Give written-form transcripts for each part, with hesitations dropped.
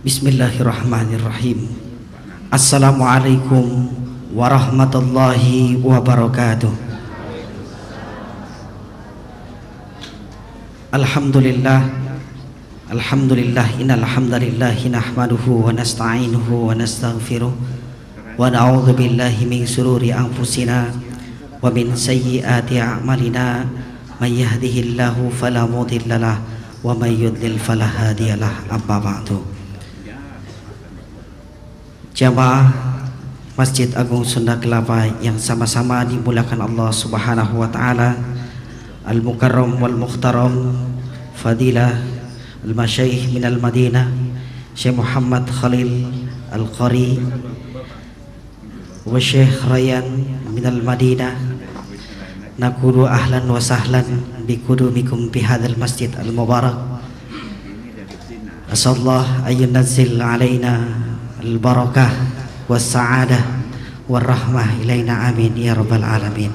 Bismillahirrahmanirrahim. Assalamualaikum warahmatullahi wabarakatuh. Alhamdulillah, alhamdulillah, innal hamdalillah nahmaduhu wa nasta'inuhu wa nastaghfiruh wa na'udzu billahi min shururi anfusina wa min sayyiati a'malina. May yahdihillahu fala mudhillalah wa may yudlil fala hadiyalah. Amma ba'du. Jamaah Masjid Agung Sunda Kelapa yang sama-sama dimulakan Allah Subhanahu wa taala, Al-Mukarram wal Mukhtaram Fadilah Al-Masyaikh minal Madinah Syekh Muhammad Khalil Al-Qari wa Syekh Rayyan minal Madinah, naqulu ahlan wa sahlan bikudumikum bihadzal masjid al-mubarak. Asallallahu ayyunazzil alaina al-barakah was-sa'adah war-rahmah ilaina, amin ya rabbal alamin.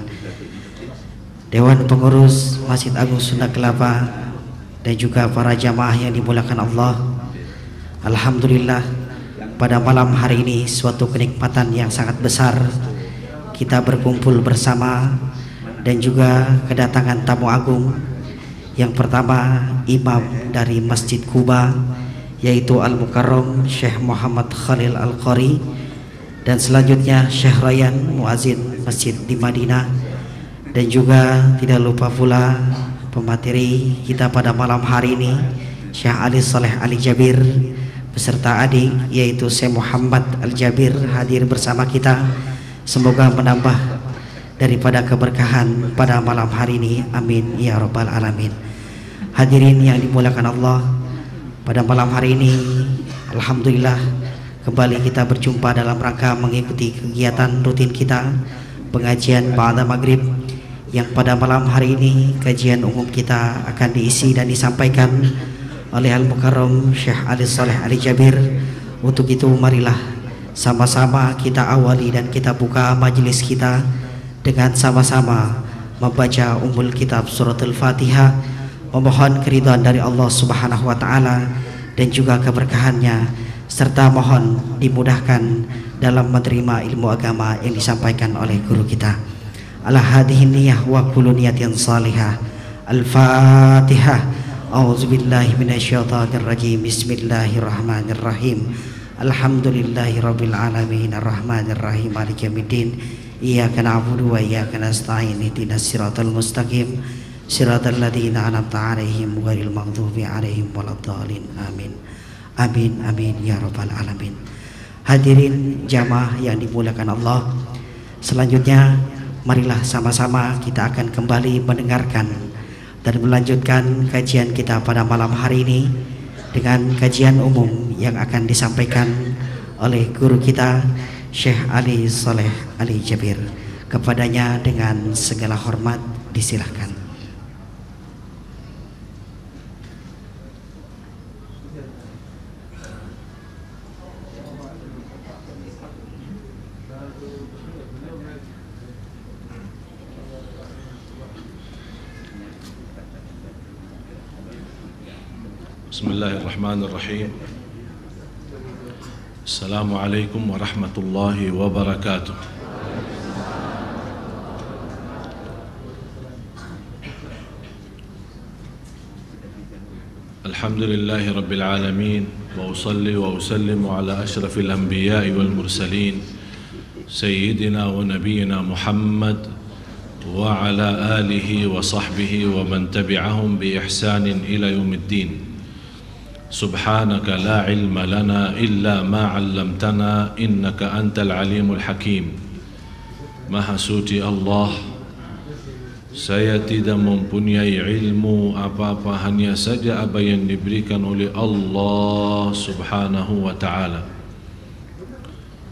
Dewan Pengurus Masjid Agung Sunda Kelapa dan juga para jamaah yang dimulakan Allah, alhamdulillah pada malam hari ini suatu kenikmatan yang sangat besar kita berkumpul bersama dan juga kedatangan tamu agung. Yang pertama imam dari Masjid Kuba, yaitu Al-Mukarram Syekh Muhammad Khalil Al-Qari, dan selanjutnya Syekh Rayyan muazin masjid di Madinah, dan juga tidak lupa pula pemateri kita pada malam hari ini Syekh Ali Saleh Ali Jabir beserta adik yaitu Syekh Muhammad Al-Jabir hadir bersama kita. Semoga menambah daripada keberkahan pada malam hari ini, amin ya rabbal alamin. Hadirin yang dimulakan Allah, pada malam hari ini alhamdulillah kembali kita berjumpa dalam rangka mengikuti kegiatan rutin kita pengajian ba'da maghrib, yang pada malam hari ini kajian umum kita akan diisi dan disampaikan oleh Al-Mukarram Syekh Ali Saleh Ali Jabir. Untuk itu marilah sama-sama kita awali dan kita buka majelis kita dengan sama-sama membaca Ummul Kitab Suratul Fatihah, memohon keridhaan dari Allah Subhanahu wa taala dan juga keberkahannya, serta mohon dimudahkan dalam menerima ilmu agama yang disampaikan oleh guru kita. Ala hadhihi niyyah wa kullu niyatin salihah. Al-Fatihah. A'udzubillahi minasyaitonir rajim. Bismillahirrahmanirrahim. Alhamdulillahirabbil alamin arrahmanir rahim maliki yaumiddin. Iyyaka na'budu wa iyyaka nasta'in. Ihdinas siratal mustaqim. Siratal ladzina an'amta 'alaihim ghairil maghdubi 'alaihim waladdallin. Amin. Amin amin ya rabbal alamin. Hadirin jamaah yang dimuliakan Allah, selanjutnya marilah sama-sama kita akan kembali mendengarkan dan melanjutkan kajian kita pada malam hari ini dengan kajian umum yang akan disampaikan oleh guru kita Syekh Ali Saleh Ali Jabir. Kepadanya dengan segala hormat disilahkan. Bismillahirrahmanirrahim. Assalamualaikum warahmatullahi wabarakatuh. Alhamdulillahi rabbil alamin, wa usalli wa usallimu ala ashrafil anbiya'i wal mursalin sayyidina wa nabiyyina Muhammad wa ala alihi wa sahbihi wa man tabi'ahum bi ihsanin ila yaumiddin. Subhanaka la ilma lana illa ma 'allamtana innaka antal alimul hakim. Maha suci Allah, saya tidak mempunyai ilmu apa-apa, hanya saja apa yang diberikan oleh Allah Subhanahu wa ta'ala.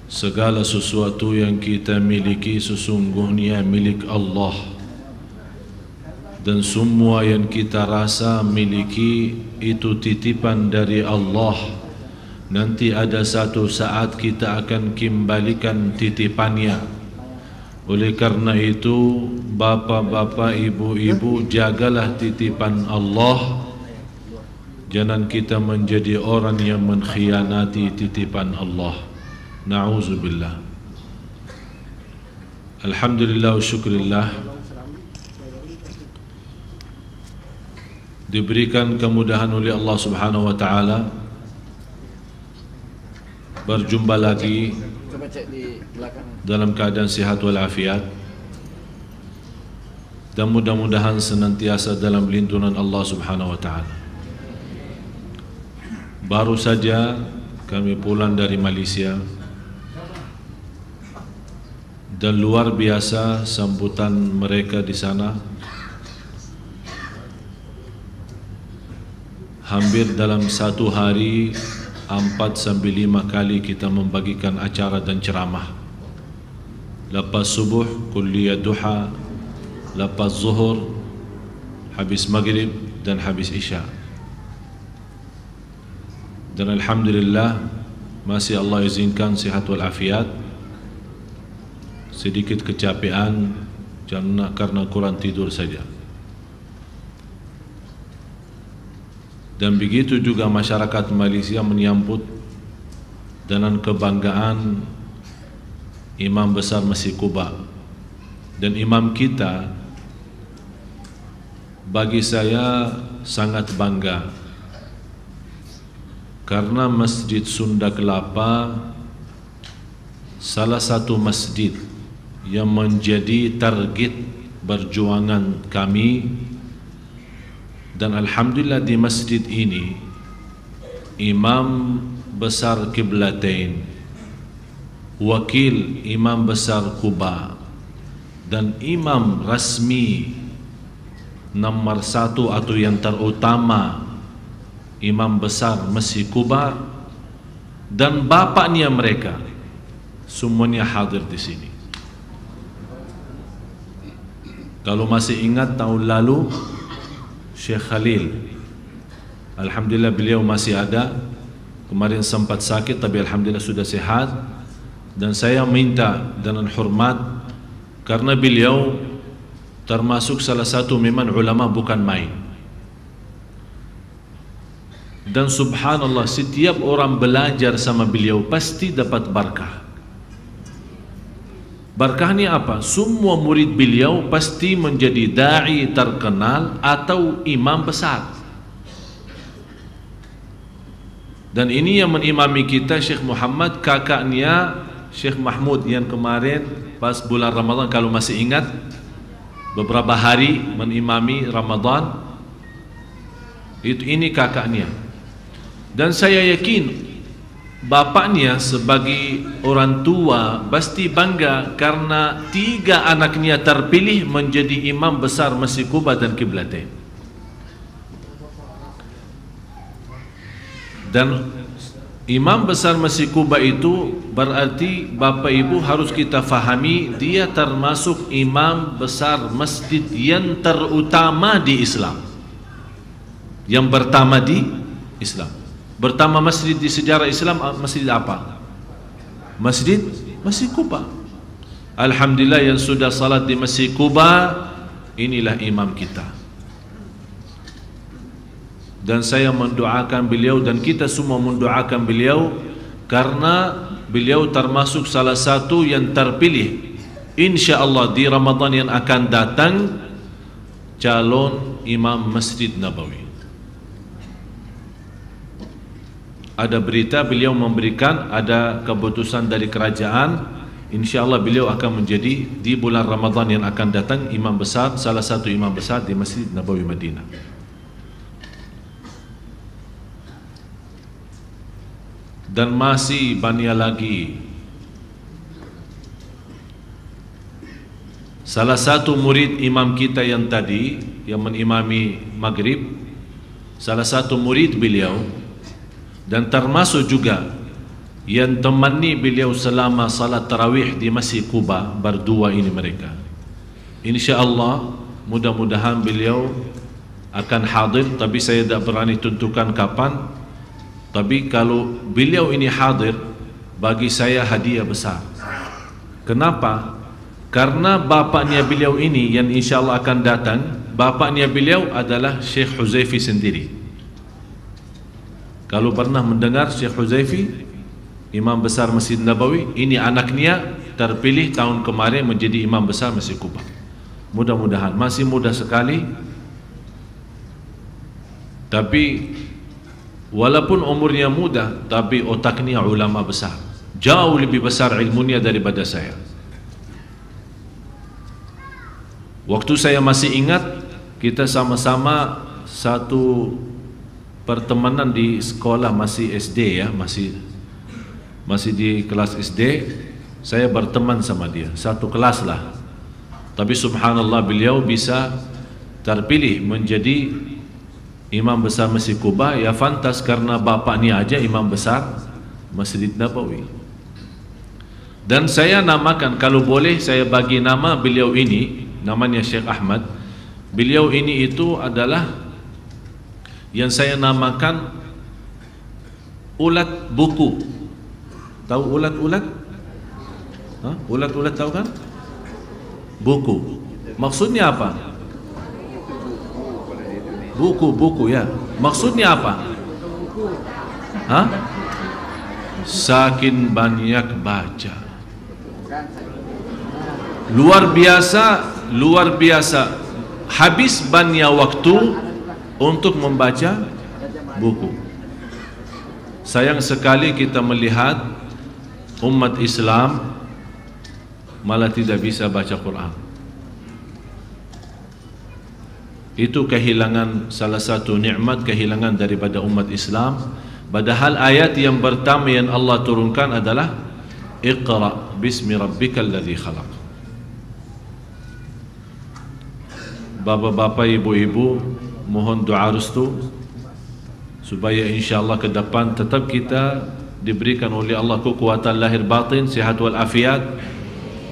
Segala sesuatu yang kita miliki sesungguhnya milik Allah, dan semua yang kita rasa miliki itu titipan dari Allah. Nanti ada satu saat kita akan kembalikan titipannya. Oleh karena itu, bapak-bapak, ibu-ibu, jagalah titipan Allah Jangan kita menjadi orang yang mengkhianati titipan Allah. Na'udzubillah. Alhamdulillah wa syukurillah, diberikan kemudahan oleh Allah Subhanahu wa taala berjumpa lagi dalam keadaan sihat walafiat, dan mudah-mudahan senantiasa dalam lindungan Allah Subhanahu wa taala. Baru saja kami pulang dari Malaysia, dan luar biasa sambutan mereka di sana. Hampir dalam satu hari 4-5 kali kita membagikan acara dan ceramah. Lepas subuh kuliah duha, lepas zuhur, habis maghrib dan habis isya. Dan alhamdulillah masih Allah izinkan sihat walafiat. Sedikit kecapean karena kurang tidur saja. Dan begitu juga masyarakat Malaysia menyambut dengan kebanggaan Imam Besar Masjid Quba. Dan imam kita bagi saya sangat bangga, karena Masjid Sunda Kelapa salah satu masjid yang menjadi target perjuangan kami. Dan alhamdulillah di masjid ini Imam Besar Qiblatain, Wakil Imam Besar Quba, dan imam rasmi nomor 1 atau yang terutama Imam Besar Masjid Quba dan bapaknya mereka semuanya hadir di sini. Kalau masih ingat tahun lalu Syekh Khalil, alhamdulillah beliau masih ada. Kemarin sempat sakit tapi alhamdulillah sudah sehat. Dan saya minta dengan hormat, karena beliau termasuk salah satu memang ulama bukan main. Dan subhanallah, setiap orang belajar sama beliau pasti dapat berkah. Berkahnya apa? Semua murid beliau pasti menjadi da'i terkenal atau imam besar. Dan ini yang menimami kita Syekh Muhammad, kakaknya Syekh Mahmud yang kemarin pas bulan Ramadan, kalau masih ingat, beberapa hari menimami Ramadan. Ini kakaknya. Dan saya yakin bapaknya sebagai orang tua pasti bangga karena 3 anaknya terpilih menjadi imam besar Masjid Quba dan Qiblatain. Dan imam besar Masjid Quba itu berarti Bapak Ibu harus kita fahami, dia termasuk imam besar masjid yang terutama di Islam, yang pertama di Islam. Pertama masjid di sejarah Islam, masjid apa? Masjid Quba. Alhamdulillah yang sudah salat di Masjid Quba, inilah imam kita. Dan saya mendoakan beliau dan kita semua mendoakan beliau, karena beliau termasuk salah satu yang terpilih insyaallah di Ramadan yang akan datang calon imam Masjid Nabawi. Ada berita beliau memberikan, ada keputusan dari kerajaan, insyaallah beliau akan menjadi di bulan Ramadan yang akan datang imam besar, salah satu imam besar di Masjid Nabawi Madinah. Dan masih banyak lagi. Salah satu murid imam kita yang tadi yang menimami maghrib, salah satu murid beliau, dan termasuk juga yang temani beliau selama salat tarawih di Masjid Quba, berdua ini mereka. InsyaAllah mudah-mudahan beliau akan hadir, tapi saya tidak berani tentukan kapan. Tapi kalau beliau ini hadir, bagi saya hadiah besar. Kenapa? Karena bapaknya beliau ini yang insyaAllah akan datang, bapaknya beliau adalah Syekh Huzaifi sendiri. Kalau pernah mendengar Syekh Huzaifi, Imam besar Masjid Nabawi, ini anaknya terpilih tahun kemarin menjadi Imam besar Masjid Kuba. Mudah-mudahan, masih muda sekali, tapi walaupun umurnya muda, tapi otaknya ulama besar, jauh lebih besar ilmunya daripada saya. Waktu saya masih ingat, kita sama-sama satu pertemanan di sekolah, masih SD ya, masih di kelas SD. Saya berteman sama dia, satu kelas lah. Tapi subhanallah, beliau bisa terpilih menjadi Imam besar Masjid Kuba. Ya fantas, karena bapaknya aja Imam besar Masjid Nabawi. Dan saya namakan, kalau boleh saya bagi nama beliau ini, namanya Syekh Ahmad. Beliau ini itu adalah yang saya namakan ulat buku. Tahu ulat-ulat? Ulat-ulat tahu kan? Buku. Maksudnya apa? Buku ya. Maksudnya apa? Saking banyak baca. Luar biasa. Habis banyak waktu untuk membaca buku. Sayang sekali kita melihat umat Islam malah tidak bisa baca Quran. Itu kehilangan, salah satu nikmat kehilangan daripada umat Islam. Padahal ayat yang pertama yang Allah turunkan adalah Iqra bismi rabbikal ladzi khalaq. Bapak-bapak, ibu-ibu, mohon doa restu supaya insyaAllah ke depan tetap kita diberikan oleh Allah kekuatan lahir batin, sihat wal afiat,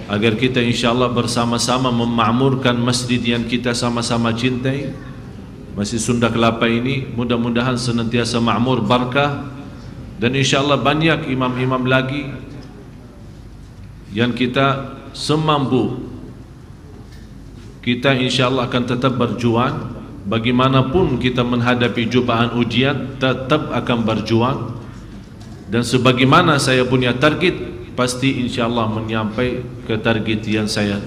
agar kita insyaAllah bersama-sama memakmurkan masjid yang kita sama-sama cintai, Masjid Sunda Kelapa ini. Mudah-mudahan senantiasa makmur, barakah, dan insyaAllah banyak imam-imam lagi yang kita semampu kita insyaAllah akan tetap berjuang. Bagaimanapun kita menghadapi cubaan ujian, tetap akan berjuang. Dan sebagaimana saya punya target, pasti insyaAllah menyampai ke target yang saya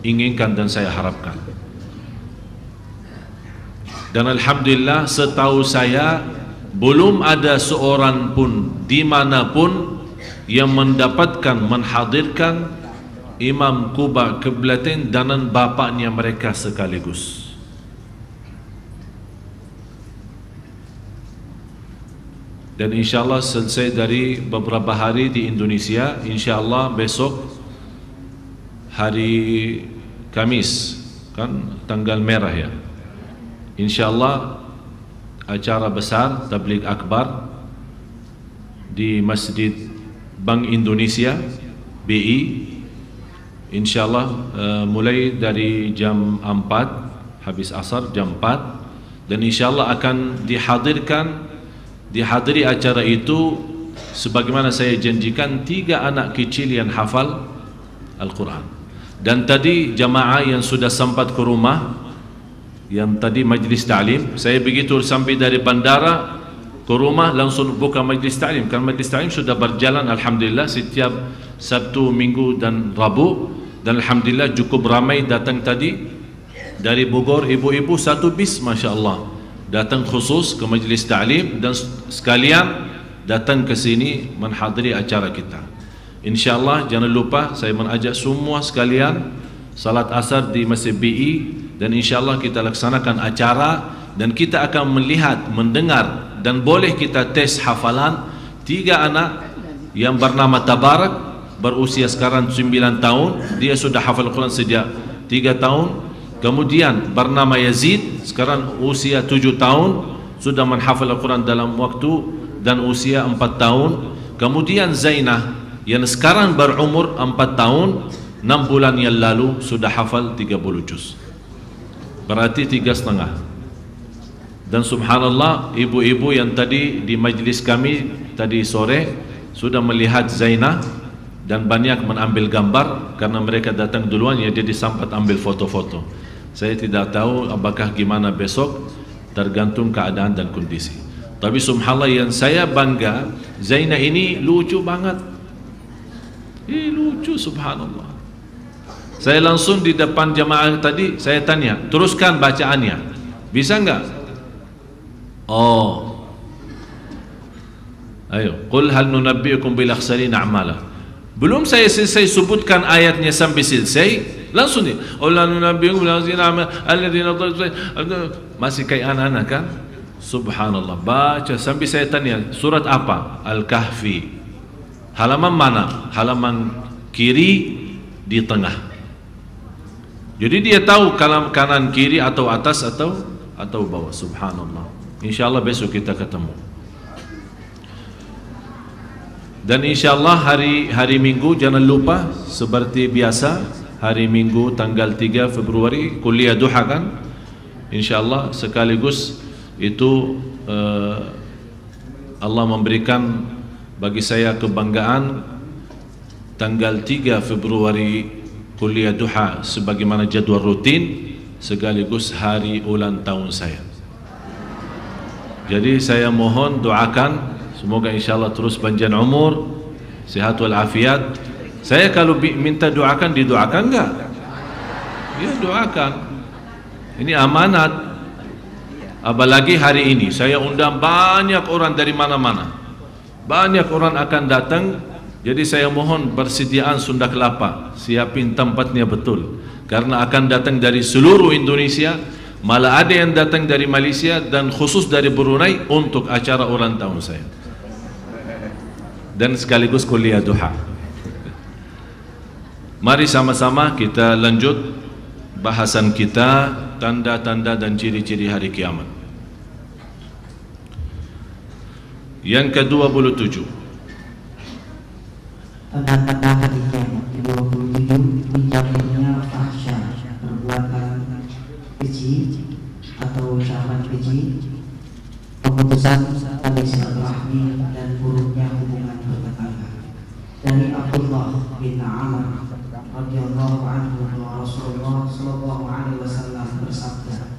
inginkan dan saya harapkan. Dan alhamdulillah, setahu saya belum ada seorang pun dimanapun yang mendapatkan menghadirkan Imam Kuba Kiblatain dan bapaknya mereka sekaligus. Dan insyaAllah selesai dari beberapa hari di Indonesia, insyaAllah besok hari Kamis, kan tanggal merah ya, insyaAllah acara besar tabligh akbar di Masjid Bank Indonesia BI, insyaAllah mulai dari jam 4 habis asar jam 4, dan insyaAllah akan dihadiri acara itu sebagaimana saya janjikan 3 anak kecil yang hafal Al-Quran. Dan tadi jamaah yang sudah sempat ke rumah, yang tadi majlis ta'lim, saya begitu sampai dari bandara ke rumah langsung buka majlis ta'lim, karena majlis ta'lim sudah berjalan alhamdulillah setiap Sabtu, Minggu dan Rabu, dan alhamdulillah cukup ramai datang tadi dari Bogor, ibu-ibu satu bis Masya Allah datang khusus ke majlis ta'lim dan sekalian datang ke sini menghadiri acara kita. InsyaAllah jangan lupa saya mengajak semua sekalian salat asar di Masjid BI, dan insyaAllah kita laksanakan acara dan kita akan melihat, mendengar, dan boleh kita tes hafalan 3 anak yang bernama Tabarak, berusia sekarang 9 tahun, dia sudah hafal Quran sejak 3 tahun. Kemudian bernama Yazid, sekarang usia 7 tahun, sudah menghafal Al-Quran dalam waktu dan usia 4 tahun. Kemudian Zainah yang sekarang berumur 4 tahun, 6 bulan yang lalu sudah hafal 30 juz, berarti 3,5. Dan subhanallah, ibu-ibu yang tadi di majlis kami tadi sore sudah melihat Zainah dan banyak mengambil gambar, karena mereka datang duluan ya, jadi sempat ambil foto-foto. Saya tidak tahu apakah gimana besok, tergantung keadaan dan kondisi. Tapi subhanallah yang saya bangga, Zainah ini lucu banget. Lucu subhanallah. Saya langsung di depan jamaah tadi, saya tanya, teruskan bacaannya. Bisa enggak? Oh. Ayo, qul hal nunabbiukum bil akhsarina a'mala. Belum saya selesai sebutkan ayatnya sampai selesai, langsung dia, "Qul hal nunabbiukum bil akhsarina a'mala alladziina masih kayak anak-anak kan? Subhanallah. Baca sampai saya tanya, surat apa? Al-Kahfi. Halaman mana? Halaman kiri di tengah. Jadi dia tahu kanan kiri atau atas atau bawah. Subhanallah. Insyaallah besok kita ketemu. Dan insyaallah hari Minggu jangan lupa seperti biasa hari Minggu tanggal 3 Februari kuliah duha kan? Insyaallah sekaligus itu Allah memberikan bagi saya kebanggaan tanggal 3 Februari kuliah duha sebagaimana jadwal rutin sekaligus hari ulang tahun saya. Jadi saya mohon doakan semoga insyaallah terus panjang umur, sehat walafiat. Saya kalau minta doakan didoakan enggak? Ya doakan. Ini amanat. Apalagi hari ini saya undang banyak orang dari mana-mana. Banyak orang akan datang. Jadi saya mohon persediaan Sunda Kelapa, siapin tempatnya betul. Karena akan datang dari seluruh Indonesia, malah ada yang datang dari Malaysia dan khusus dari Brunei untuk acara ulang tahun saya. Dan sekaligus kuliah duha. Mari sama-sama kita lanjut bahasan kita, tanda-tanda dan ciri-ciri hari kiamat. Yang ke-27, tanda-tanda hari kiamat. Ke-27, mencampurnya fahsya, perbuatan keji atau ucapan keji, pemutusan tali silaturahmi dan buruknya hubungan bertetangga. Dari Abdullah bin Amr radhiyallahu anhu bahwa Rasulullah sallallahu alaihi wasallam bersabda,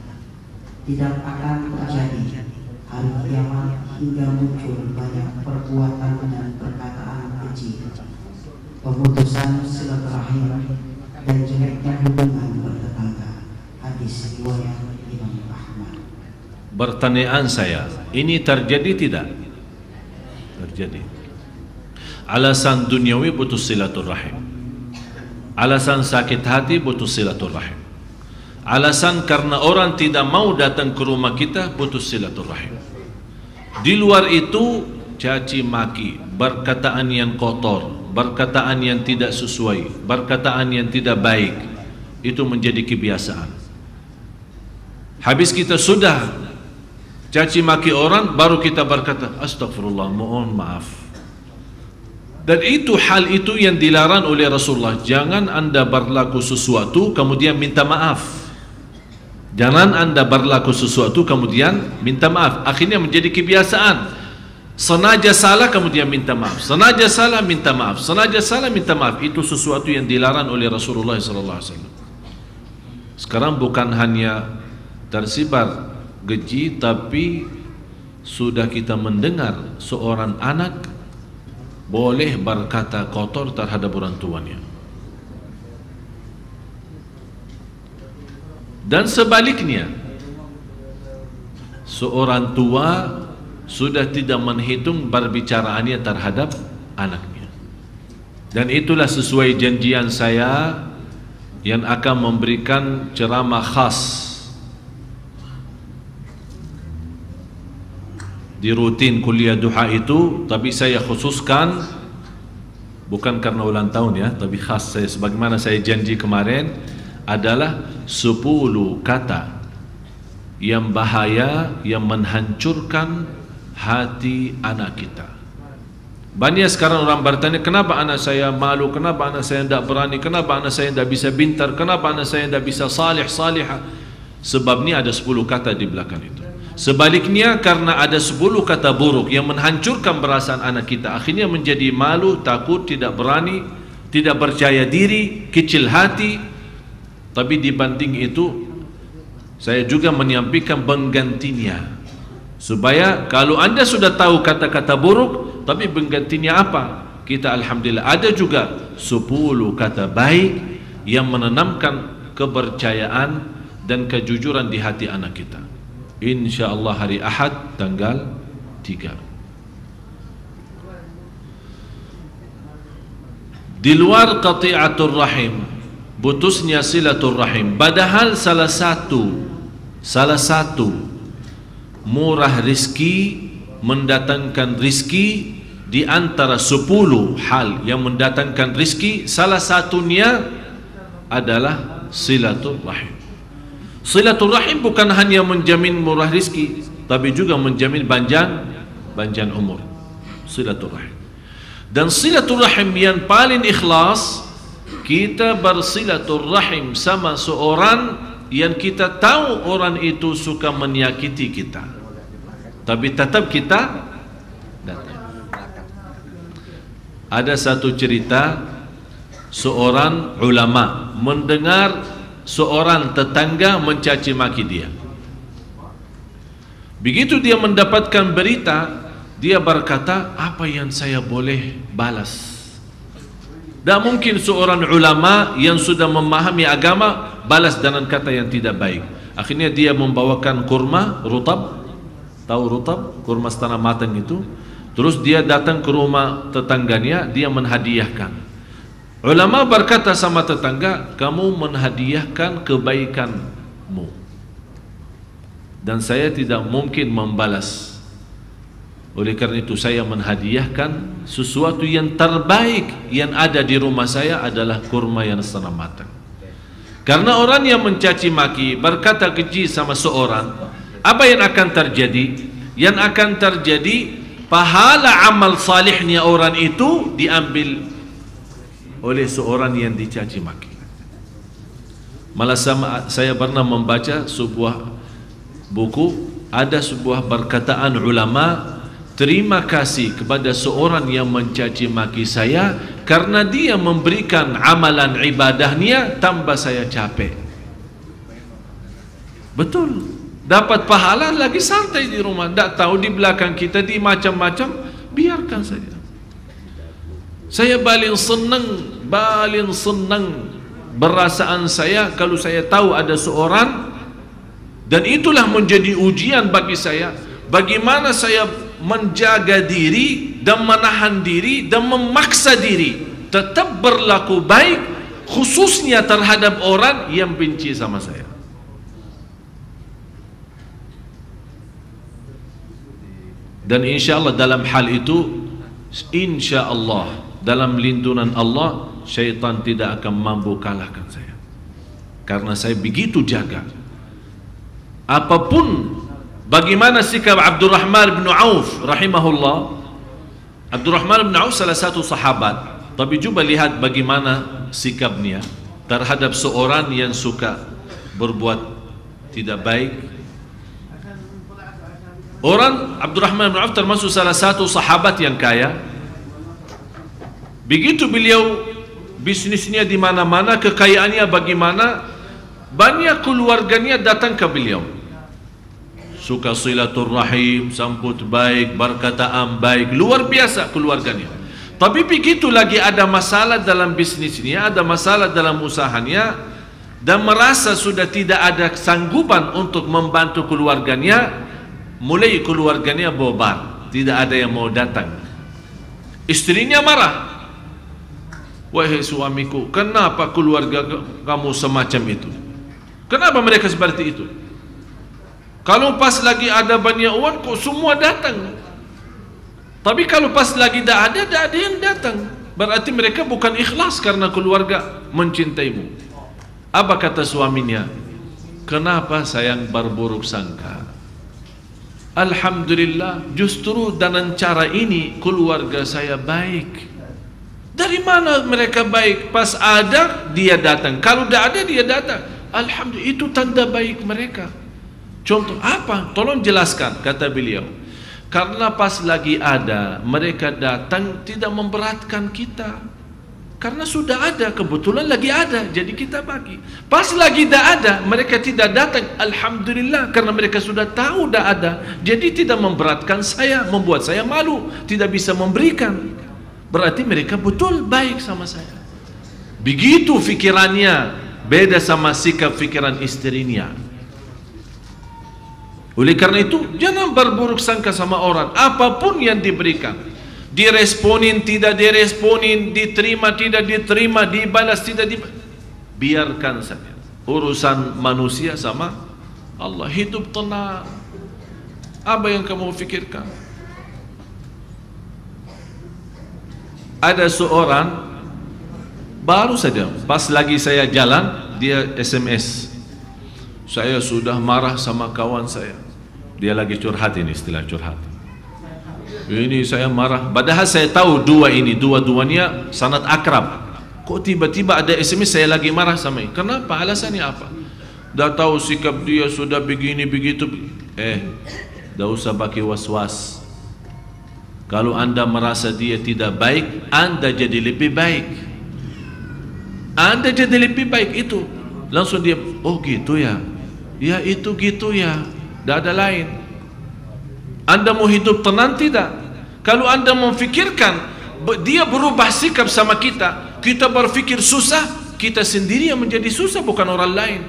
tidak akan terjadi hari kiamat hingga muncul banyak perbuatan dan perkataan keji, pemutusan silaturahim dan jeleknya hubungan bertetangga. Hadis riwayat Imam Ahmad. Pertanyaan saya, ini terjadi tidak? Terjadi. Alasan duniawi putus silaturahim. Alasan sakit hati putus silaturahim. Alasan karena orang tidak mau datang ke rumah kita putus silaturahim. Di luar itu caci maki, perkataan yang kotor, perkataan yang tidak sesuai, perkataan yang tidak baik, itu menjadi kebiasaan. Habis kita sudah caci maki orang, baru kita berkata astagfirullah, mohon maaf. Dan itu hal itu yang dilarang oleh Rasulullah. Jangan anda berlaku sesuatu kemudian minta maaf. Jangan anda berlaku sesuatu kemudian minta maaf. Akhirnya menjadi kebiasaan. Senaja salah kemudian minta maaf. Senaja salah minta maaf. Senaja salah minta maaf. Itu sesuatu yang dilarang oleh Rasulullah SAW. Sekarang bukan hanya tersebar keji, tapi sudah kita mendengar seorang anak boleh berkata kotor terhadap orang tuanya. Dan sebaliknya, seorang tua sudah tidak menghitung perbicaraannya terhadap anaknya. Dan itulah sesuai janjian saya yang akan memberikan ceramah khas di rutin kuliah duha itu, tapi saya khususkan bukan karena ulang tahun ya, tapi khas saya sebagaimana saya janji kemarin adalah 10 kata yang bahaya yang menghancurkan hati anak kita. Banyak sekarang orang bertanya, kenapa anak saya malu, kenapa anak saya tidak berani, kenapa anak saya tidak bisa pintar, kenapa anak saya tidak bisa salih, salihah. Sebabnya ada 10 kata di belakang itu. Sebaliknya karena ada 10 kata buruk yang menghancurkan perasaan anak kita, akhirnya menjadi malu, takut, tidak berani, tidak percaya diri, kecil hati. Tapi dibanding itu, saya juga menyampaikan penggantinya Supaya kalau anda sudah tahu kata-kata buruk, tapi penggantinya apa? Kita alhamdulillah ada juga 10 kata baik yang menanamkan kepercayaan dan kejujuran di hati anak kita. InsyaAllah hari Ahad tanggal 3. Di luar qati'atul rahim, putusnya silatul rahim, padahal salah satu murah rizki, mendatangkan rizki, di antara 10 hal yang mendatangkan rizki, salah satunya adalah silatul rahim. Silatul rahim bukan hanya menjamin murah rizki, tapi juga menjamin panjang umur. Silatul rahim. Dan silatul rahim yang paling ikhlas, kita bersilatul rahim sama seorang yang kita tahu orang itu suka menyakiti kita, tapi tetap kita datang. Ada satu cerita, seorang ulama mendengar seorang tetangga mencaci maki dia. Begitu dia mendapatkan berita, dia berkata, apa yang saya boleh balas? Tak mungkin seorang ulama yang sudah memahami agama balas dengan kata yang tidak baik. Akhirnya dia membawakan kurma rutab. Tahu rutab? Kurma setengah matang itu. Terus dia datang ke rumah tetangganya, dia menghadiahkan. Ulama berkata sama tetangga, kamu menghadiahkan kebaikanmu, dan saya tidak mungkin membalas. Oleh karena itu saya menghadiahkan sesuatu yang terbaik yang ada di rumah saya adalah kurma yang setengah matang. Karena orang yang mencaci maki, berkata keji sama seorang, apa yang akan terjadi? Yang akan terjadi, pahala amal salihnya orang itu diambil oleh seorang yang dicaci maki. Malah saya pernah membaca sebuah buku, ada sebuah perkataan ulama, terima kasih kepada seorang yang mencaci maki saya karena dia memberikan amalan ibadahnya tanpa saya capek. Betul, dapat pahala lagi santai di rumah. Tak tahu di belakang kita di macam-macam, biarkan saja. Saya paling senang perasaan saya kalau saya tahu ada seorang, dan itulah menjadi ujian bagi saya, bagaimana saya menjaga diri dan menahan diri dan memaksa diri tetap berlaku baik, khususnya terhadap orang yang benci sama saya. Dan insyaAllah dalam hal itu, insyaAllah dalam lindungan Allah, syaitan tidak akan mampu kalahkan saya, karena saya begitu jaga. Apapun, bagaimana sikap Abdurrahman bin Auf rahimahullah. Abdurrahman bin Auf salah satu sahabat, tapi coba lihat bagaimana sikapnya terhadap seorang yang suka berbuat tidak baik. Orang Abdurrahman bin Auf termasuk salah satu sahabat yang kaya. Begitu beliau bisnisnya di mana-mana, kekayaannya bagaimana, banyak keluarganya datang ke beliau, suka silatul rahim, sambut baik, berkataan baik, luar biasa keluarganya. Tapi begitu lagi ada masalah dalam bisnisnya, ada masalah dalam usahanya, dan merasa sudah tidak ada sanggupan untuk membantu keluarganya, mulai keluarganya bubar, tidak ada yang mau datang. Istrinya marah, wahai suamiku, kenapa keluarga kamu semacam itu? Kenapa mereka seperti itu? Kalau pas lagi ada banyak uang, kok semua datang. Tapi kalau pas lagi tak ada yang datang. Berarti mereka bukan ikhlas karena keluarga mencintaimu. Apa kata suaminya? Kenapa sayang berburuk sangka? Alhamdulillah, justru dengan cara ini keluarga saya baik. Dari mana mereka baik? Pas ada dia datang, kalau tak ada dia datang. Alhamdulillah, itu tanda baik mereka. Contoh apa? Tolong jelaskan, kata beliau. Karena pas lagi ada mereka datang, tidak memberatkan kita. Karena sudah ada, kebetulan lagi ada, jadi kita bagi. Pas lagi tidak ada, mereka tidak datang, alhamdulillah, karena mereka sudah tahu tidak ada, jadi tidak memberatkan saya, membuat saya malu, tidak bisa memberikan. Berarti mereka betul baik sama saya. Begitu fikirannya, beda sama sikap fikiran istrinya. Oleh karena itu, jangan berburuk sangka sama orang, apapun yang diberikan, diresponin, tidak diresponin, diterima, tidak diterima, dibalas, tidak dibalas, biarkan saja. Urusan manusia sama Allah. Hidup tenang. Apa yang kamu fikirkan? Ada seorang, baru saja, pas lagi saya jalan, dia SMS, saya sudah marah sama kawan saya. Dia lagi curhat, ini istilah curhat. Ini saya marah, padahal saya tahu dua-duanya sangat akrab. Kok tiba-tiba ada SMS saya lagi marah sama ini? Kenapa? Alasannya apa? Dah tahu sikap dia sudah begini begitu. Dah usah pakai was-was. Kalau anda merasa dia tidak baik, anda jadi lebih baik. Anda jadi lebih baik itu. Langsung dia, oh gitu ya. Ya itu gitu ya. Tidak ada lain. Anda mau hidup tenang tidak? Kalau anda memfikirkan dia berubah sikap sama kita, kita berfikir susah, kita sendiri yang menjadi susah, bukan orang lain.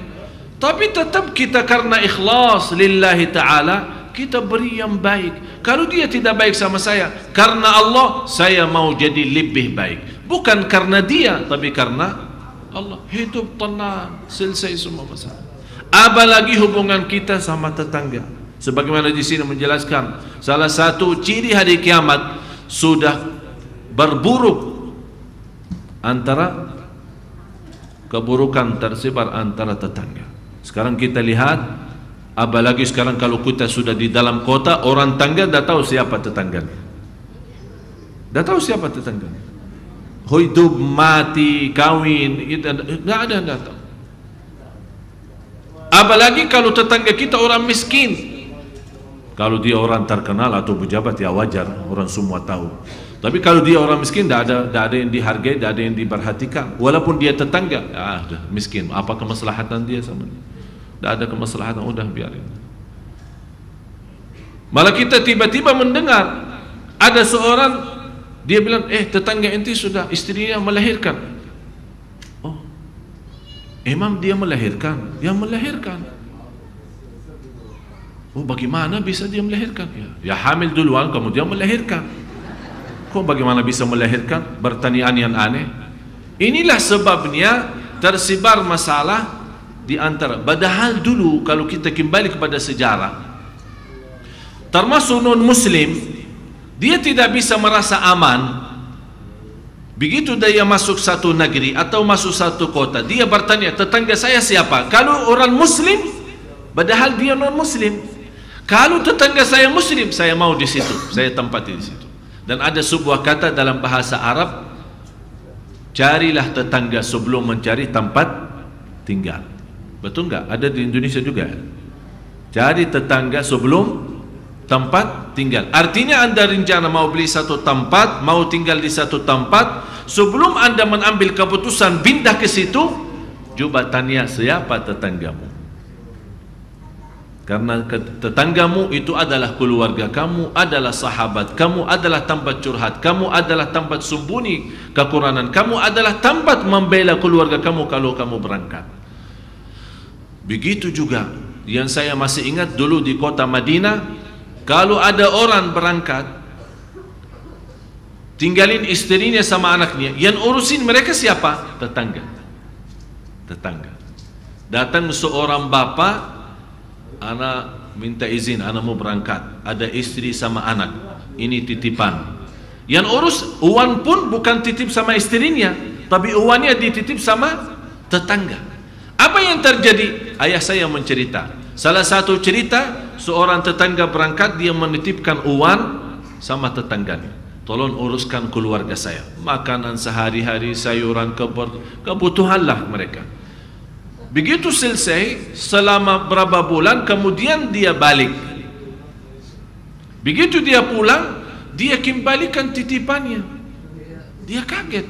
Tapi tetap kita karena ikhlas lillahi ta'ala, kita beri yang baik. Kalau dia tidak baik sama saya, karena Allah, saya mau jadi lebih baik. Bukan karena dia, tapi karena Allah. Hidup tenang, selesai semua masalah. Apalagi hubungan kita sama tetangga. Sebagaimana di sini menjelaskan, salah satu ciri hari kiamat sudah berburuk antara keburukan tersebar antara tetangga. Sekarang kita lihat, apalagi sekarang kalau kita sudah di dalam kota, orang tangga dah tahu siapa tetangganya. Dah tahu siapa tetangganya. Hidup, mati, kawin, tidak ada yang datang. Apalagi kalau tetangga kita orang miskin. Kalau dia orang terkenal atau pejabat, ya wajar, orang semua tahu. Tapi kalau dia orang miskin, tidak ada yang dihargai, tidak ada yang diperhatikan. Walaupun dia tetangga, miskin. Apa kemaslahatan dia sama dia? Tidak ada kemaslahatan, udah biarin. Malah kita tiba-tiba mendengar ada seorang, dia bilang, tetangga ente sudah istrinya melahirkan. Oh, emang dia melahirkan? Yang melahirkan. Oh, bagaimana bisa dia melahirkan? Ya hamil duluan, kemudian melahirkan. Kok bagaimana bisa melahirkan? Pertanyaan yang aneh. Inilah sebabnya tersebar masalah di antara. Padahal dulu kalau kita kembali kepada sejarah, termasuk non-muslim, dia tidak bisa merasa aman. Begitu dia masuk satu negeri atau masuk satu kota, dia bertanya, tetangga saya siapa? Kalau orang muslim, padahal dia non-muslim. Kalau tetangga saya muslim, saya mau di situ, saya tempati di situ. Dan ada sebuah kata dalam bahasa Arab, carilah tetangga sebelum mencari tempat tinggal. Betul enggak? Ada di Indonesia juga. Cari tetangga sebelum tempat tinggal. Artinya anda rencana mau beli satu tempat, mau tinggal di satu tempat, sebelum anda mengambil keputusan pindah ke situ, coba tanya siapa tetanggamu. Karena tetanggamu itu adalah keluarga kamu, adalah sahabat kamu, adalah tempat curhat kamu, adalah tempat sembunyi kekurangan kamu, adalah tempat membela keluarga kamu kalau kamu berangkat. Begitu juga yang saya masih ingat dulu di kota Madinah, kalau ada orang berangkat, tinggalin istrinya sama anaknya, yang urusin mereka siapa? Tetangga. Tetangga. Datang seorang bapak, anak minta izin, anak mau berangkat, ada istri sama anak, ini titipan. Yang urus uang pun bukan titip sama istrinya, tapi uangnya dititip sama tetangga. Apa yang terjadi? Ayah saya mencerita, salah satu cerita, seorang tetangga berangkat, dia menitipkan uang sama tetangganya, tolong uruskan keluarga saya, makanan sehari-hari, sayuran, kebutuhanlah mereka. Begitu selesai, selama berapa bulan, kemudian dia balik. Begitu dia pulang, dia kembalikan titipannya. Dia kaget.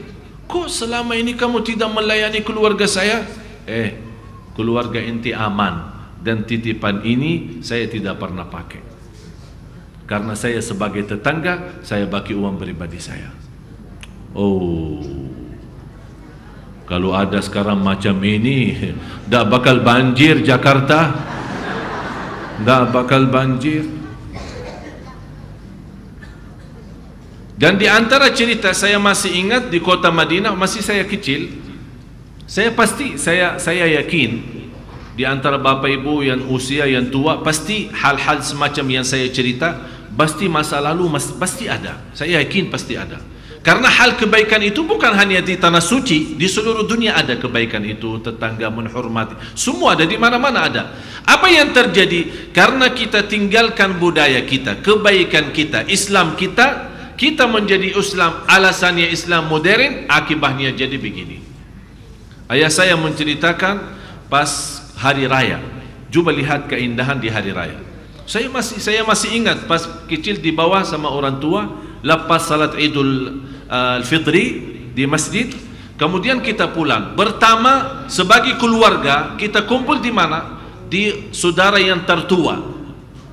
kok selama ini kamu tidak melayani keluarga saya? Keluarga inti aman, dan titipan ini saya tidak pernah pakai. Karena saya sebagai tetangga, saya bagi uang pribadi saya. Oh, kalau ada sekarang macam ini, dah bakal banjir Jakarta, dah bakal banjir. Dan di antara cerita saya masih ingat di kota Madinah, masih saya kecil, saya yakin di antara bapak ibu yang usia yang tua, pasti hal-hal semacam yang saya cerita, pasti masa lalu pasti ada. Saya yakin pasti ada. Karena hal kebaikan itu bukan hanya di tanah suci, di seluruh dunia ada kebaikan itu, tetangga menghormati, semua ada, di mana-mana ada. Apa yang terjadi? Karena kita tinggalkan budaya kita, kebaikan kita, Islam kita, kita menjadi Islam, alasannya Islam modern, akibatnya jadi begini. Ayah saya menceritakan pas hari raya, coba lihat keindahan di hari raya. Saya masih ingat pas kecil di bawah sama orang tua, lepas salat Idul Fitri di masjid, kemudian kita pulang. Pertama sebagai keluarga kita kumpul di mana? Di saudara yang tertua.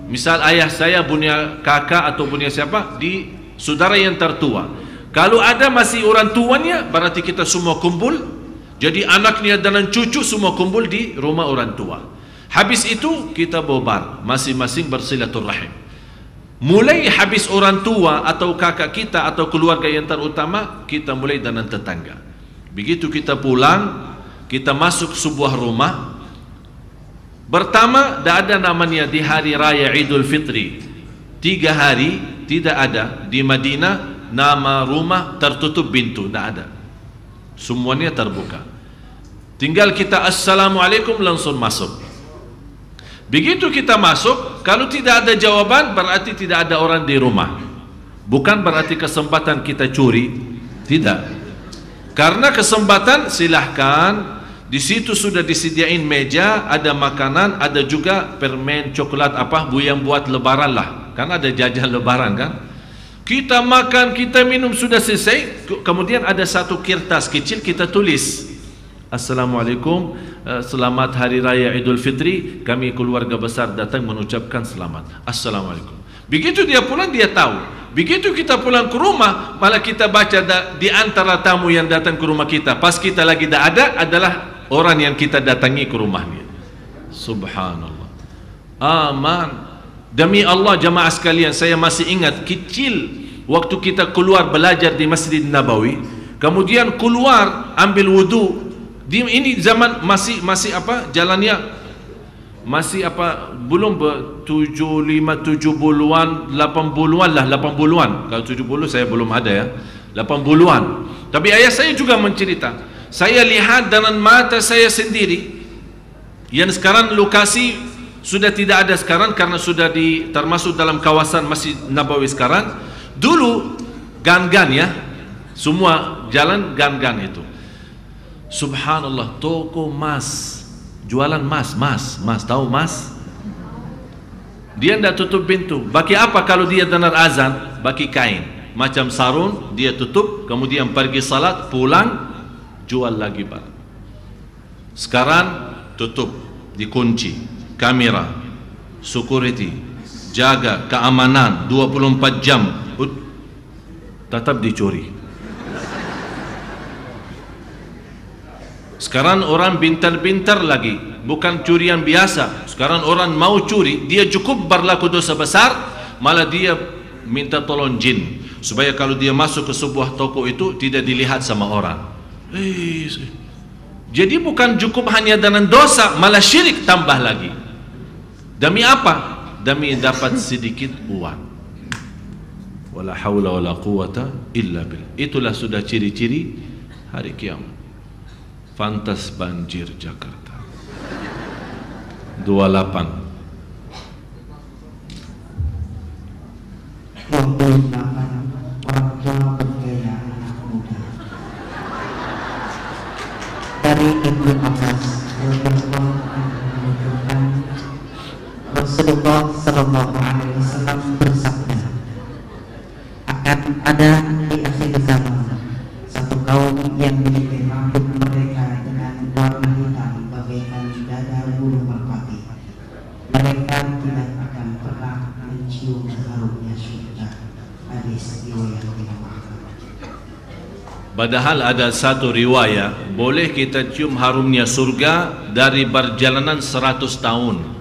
Misal ayah saya punya kakak atau punya siapa, di saudara yang tertua. Kalau ada masih orang tuanya, berarti kita semua kumpul. Jadi anaknya dan cucu semua kumpul di rumah orang tua. Habis itu kita bobar, masing-masing bersilaturahim. Mulai habis orang tua atau kakak kita atau keluarga yang terutama, kita mulai dengan tetangga. Begitu kita pulang, kita masuk sebuah rumah. Pertama, tidak ada namanya di hari raya Idul Fitri 3 hari, tidak ada. Di Madinah nama rumah tertutup pintu, tidak ada, semuanya terbuka. Tinggal kita assalamualaikum langsung masuk. Begitu kita masuk, kalau tidak ada jawaban berarti tidak ada orang di rumah. Bukan berarti kesempatan kita curi, tidak. Karena kesempatan silahkan. Di situ sudah disediain meja, ada makanan, ada juga permen coklat apa yang buat lebaran lah. Kan ada jajan lebaran kan. Kita makan, kita minum sudah selesai. Kemudian ada satu kertas kecil kita tulis, assalamualaikum, selamat hari raya Idul Fitri, kami keluarga besar datang mengucapkan selamat, assalamualaikum. Begitu dia pulang dia tahu. Begitu kita pulang ke rumah, malah kita baca di antara tamu yang datang ke rumah kita, pas kita lagi tidak ada, adalah orang yang kita datangi ke rumahnya. Subhanallah. Aman. Demi Allah jamaah sekalian, saya masih ingat kecil waktu kita keluar belajar di Masjid Nabawi, kemudian keluar ambil wudu. Ini zaman masih apa? Jalannya masih apa? Belum 75, 70-an, 80-an lah, 80-an. Kalau 70 saya belum ada ya. 80-an. Tapi ayah saya juga mencerita. Saya lihat dengan mata saya sendiri. Yang sekarang lokasi sudah tidak ada sekarang karena sudah termasuk dalam kawasan Masjid Nabawi sekarang. Dulu gang-gang ya, semua jalan gang-gang itu. Subhanallah, toko mas, jualan mas, tahu mas? Dia tidak tutup pintu. Bagi apa kalau dia dengar azan? Bagi kain, macam sarung, dia tutup, kemudian pergi salat, pulang, jual lagi barang. Sekarang tutup, dikunci, kamera, security, jaga keamanan 24 jam, tetap dicuri. Sekarang orang pintar-pintar lagi, bukan curian biasa. Sekarang orang mau curi, dia cukup berlaku dosa besar, malah dia minta tolong jin supaya kalau dia masuk ke sebuah toko itu tidak dilihat sama orang. Jadi bukan cukup hanya dengan dosa, malah syirik tambah lagi. Demi apa? Demi dapat sedikit uang. Wala haula wala quwata illa billah. Itulah sudah ciri-ciri hari kiamat. Fantas banjir Jakarta 28. Orang tua bergaya anak muda. Dari Ibnu Abbas Rasulullah Sallallahu Alaihi Wasallam bersabda, akan ada di akhir zaman satu kaum yang menjadi rambut mereka dengan warna hitam bagaikan dada burung merpati. Mereka tidak akan pernah mencium harumnya surga. Hadis riwayat Imam Ahmad. Padahal ada satu riwayat boleh kita cium harumnya surga dari perjalanan 100 tahun.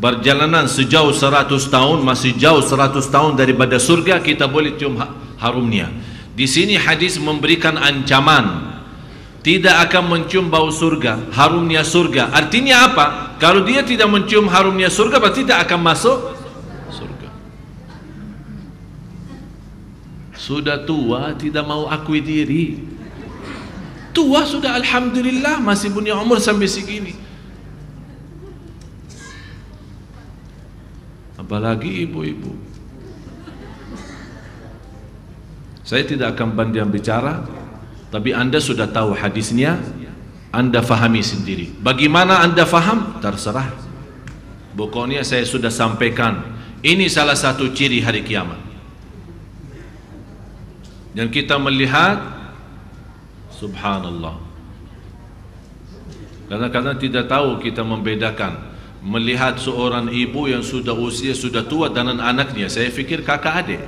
Perjalanan sejauh 100 tahun, masih jauh 100 tahun daripada surga, kita boleh cium harumnya. Di sini hadis memberikan ancaman, tidak akan mencium bau surga, harumnya surga. Artinya apa? Kalau dia tidak mencium harumnya surga, berarti tidak akan masuk surga. Sudah tua, tidak mau akui diri. Tua sudah, alhamdulillah, masih punya umur sampai segini. Apalagi ibu-ibu. Saya tidak akan panjang bicara, tapi anda sudah tahu hadisnya, anda fahami sendiri. Bagaimana anda faham? Terserah. Pokoknya saya sudah sampaikan, ini salah satu ciri hari kiamat. Dan kita melihat, subhanallah, kadang-kadang tidak tahu kita membedakan. Melihat seorang ibu yang sudah usia, sudah tua dan anaknya, saya fikir kakak adik.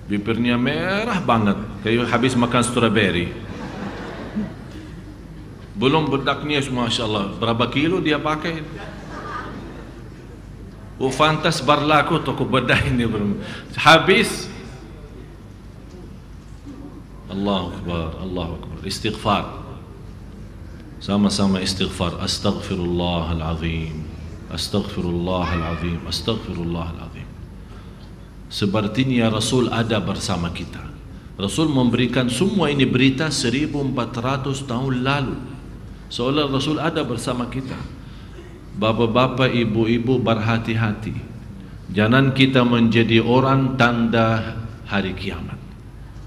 Bibirnya merah banget, kayak habis makan strawberry. Belum bedaknya, masya Allah, berapa kilo dia pakai. Oh, fantas berlaku toko bedah ini habis. Allahu Akbar, Allahu Akbar. Istighfar, sama-sama istighfar. Astaghfirullahalazim, astaghfirullahalazim, astaghfirullahalazim. Sepertinya Rasul ada bersama kita. Rasul memberikan semua ini berita 1400 tahun lalu, seolah Rasul ada bersama kita. Bapak-bapak, ibu-ibu, berhati-hati, jangan kita menjadi orang tanda hari kiamat.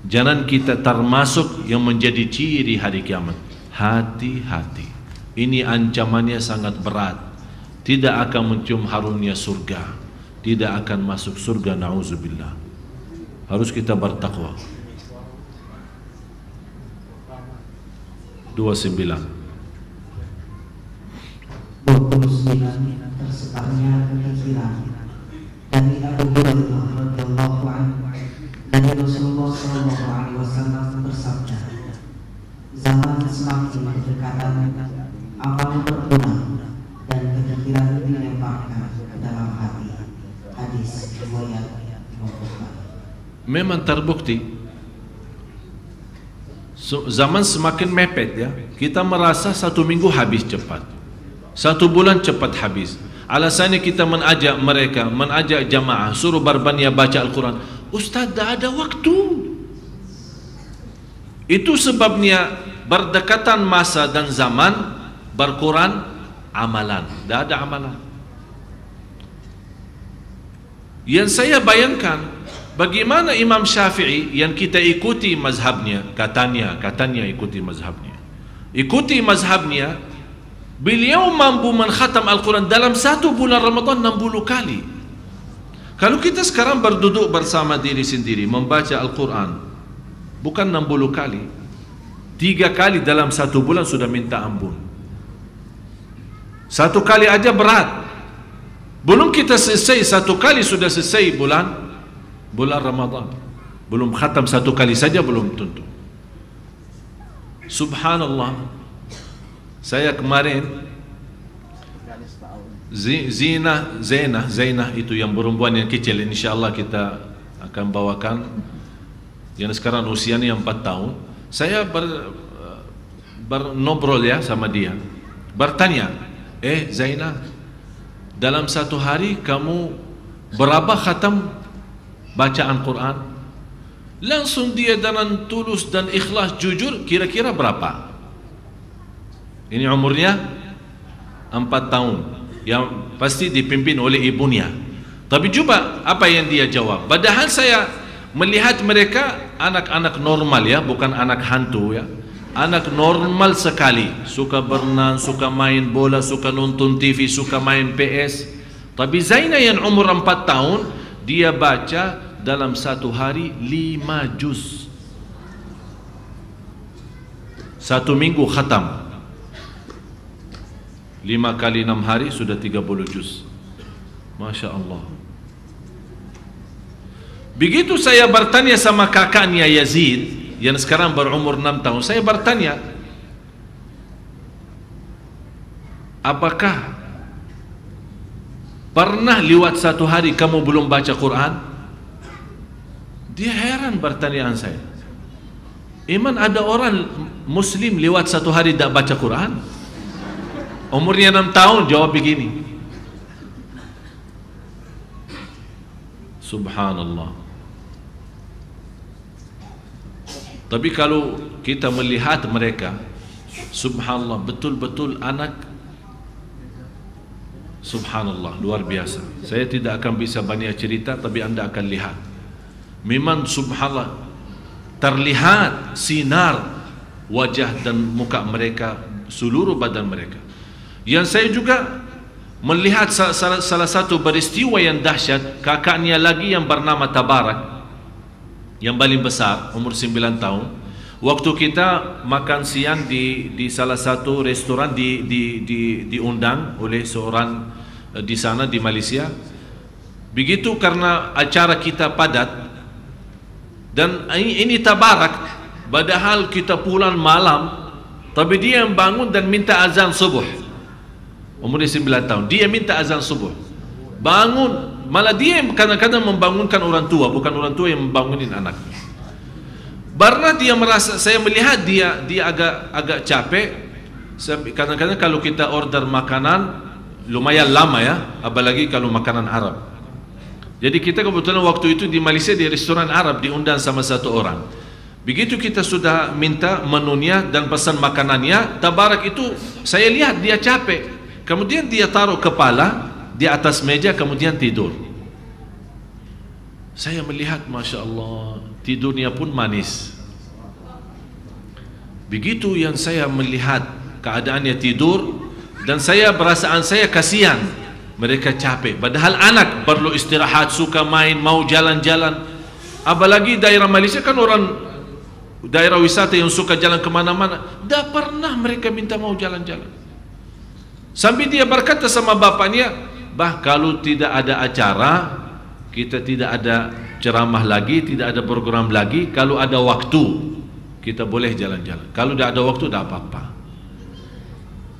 Jangan kita termasuk yang menjadi ciri hari kiamat. Hati-hati, ini ancamannya sangat berat. Tidak akan mencium harumnya surga, tidak akan masuk surga, na'udzubillah. Harus kita bertakwa. 29 tersebarnya kefikiran dari Abu Hurairah radhiyallahu anhu, dari Rasulullah sallallahu alaihi wasallam bersabda, zaman semakin berdekatan, amal berkurang dan kefikiran dilemparkan ke dalam hati. Hadis riwayat Imam Bukhari. Memang terbukti zaman semakin mepet ya. Kita merasa 1 minggu habis cepat, 1 bulan cepat habis. Alasannya kita mengajak mereka, mengajak jamaah, suruh berbanyak baca Al-Quran. Ustaz, tak ada waktu. Itu sebabnya berdekatan masa dan zaman, berkurang amalan. Tak ada amalan. Yang saya bayangkan, bagaimana Imam Syafi'i yang kita ikuti mazhabnya, katanya ikuti mazhabnya. Ikuti mazhabnya, beliau mampu mengkhatam Al-Quran dalam 1 bulan Ramadan 60 kali. Kalau kita sekarang berduduk bersama diri sendiri membaca Al-Quran, bukan 60 kali, 3 kali dalam 1 bulan sudah minta ampun. 1 kali aja berat. Belum kita selesai 1 kali sudah selesai bulan Ramadan. Belum khatam 1 kali saja belum tentu. Subhanallah. Saya kemarin Zainah itu yang perempuan yang kecil, insyaallah kita akan bawakan, yang sekarang usianya 4 tahun. Saya bernobrol ya sama dia, bertanya, Zainah, dalam 1 hari kamu berapa khatam bacaan Quran? Langsung dia dengan tulus dan ikhlas jujur, kira-kira berapa? Ini umurnya 4 tahun, yang pasti dipimpin oleh ibunya. Tapi coba apa yang dia jawab. Padahal saya melihat mereka anak-anak normal ya, bukan anak hantu ya. Anak normal sekali, suka berenang, suka main bola, suka nonton TV, suka main PS. Tapi Zainah yang umur 4 tahun, dia baca dalam 1 hari 5 juz. 1 minggu khatam. 5 kali 6 hari sudah 30 juz. Masya Allah. Begitu saya bertanya sama kakaknya Yazid yang sekarang berumur 6 tahun, saya bertanya, apakah pernah lewat 1 hari kamu belum baca Quran? Dia heran pertanyaan saya. Iman ada orang Muslim lewat 1 hari tidak baca Quran? Umurnya 6 tahun jawab begini. Subhanallah. Tapi kalau kita melihat mereka, subhanallah, betul-betul anak, subhanallah, luar biasa. Saya tidak akan bisa banyak cerita, tapi anda akan lihat. Memang subhanallah, terlihat sinar wajah dan muka mereka, seluruh badan mereka. Yang saya juga melihat salah satu peristiwa yang dahsyat, kakaknya lagi yang bernama Tabarak, yang paling besar, umur 9 tahun. Waktu kita makan siang di salah satu restoran diundang oleh seorang di sana di Malaysia. Begitu karena acara kita padat, dan ini Tabarak, padahal kita pulang malam, tapi dia yang bangun dan minta azan subuh. Umurnya 9 tahun, dia minta azan subuh, bangun. Malah dia yang kadang-kadang membangunkan orang tua, bukan orang tua yang membangunin anaknya. Karena dia merasa, saya melihat dia agak capek. Kadang-kadang kalau kita order makanan lumayan lama ya, apalagi kalau makanan Arab. Jadi kita kebetulan waktu itu di Malaysia di restoran Arab diundang sama satu orang. Begitu kita sudah minta menunya dan pesan makanannya, Tabarak itu saya lihat dia capek. Kemudian dia taruh kepala di atas meja, kemudian tidur. Saya melihat, Masya Allah, tidurnya pun manis. Begitu yang saya melihat keadaannya tidur, dan saya perasaan saya kasihan, mereka capek. Padahal anak perlu istirahat, suka main, mau jalan-jalan. Apalagi daerah Malaysia kan orang daerah wisata yang suka jalan kemana-mana. Tidak pernah mereka minta mau jalan-jalan. Sampai dia berkata sama bapaknya, bah, kalau tidak ada acara, kita tidak ada ceramah lagi, tidak ada program lagi, kalau ada waktu kita boleh jalan-jalan. Kalau tidak ada waktu, tidak apa-apa.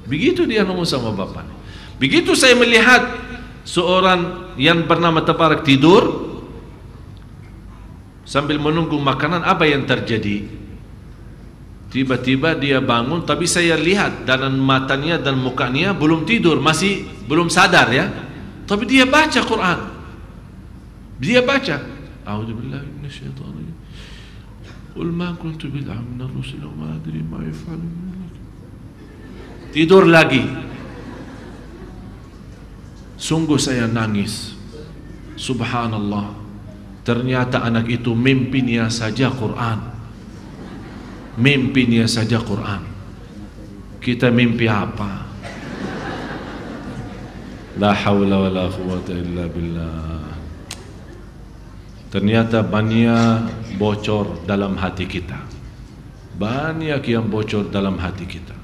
Begitu dia ngomong sama bapaknya. Begitu saya melihat seorang yang bernama Tabarak tidur sambil menunggu makanan, apa yang terjadi? Tiba-tiba dia bangun, tapi saya lihat dalam matanya dan mukanya belum tidur, masih belum sadar ya. Tapi dia baca Quran. Dia baca, A'udzubillahi minasyaitonir rajim. Qul ma kuntu bid'an minar rusul wa ma adri ma yaf'alu. Tidur lagi. Sungguh saya nangis. Subhanallah. Ternyata anak itu mimpinya saja Quran. Mimpinya saja Quran. Kita mimpi apa? La haula wa la quwwata illa billah. Ternyata banyak bocor dalam hati kita. Banyak yang bocor dalam hati kita.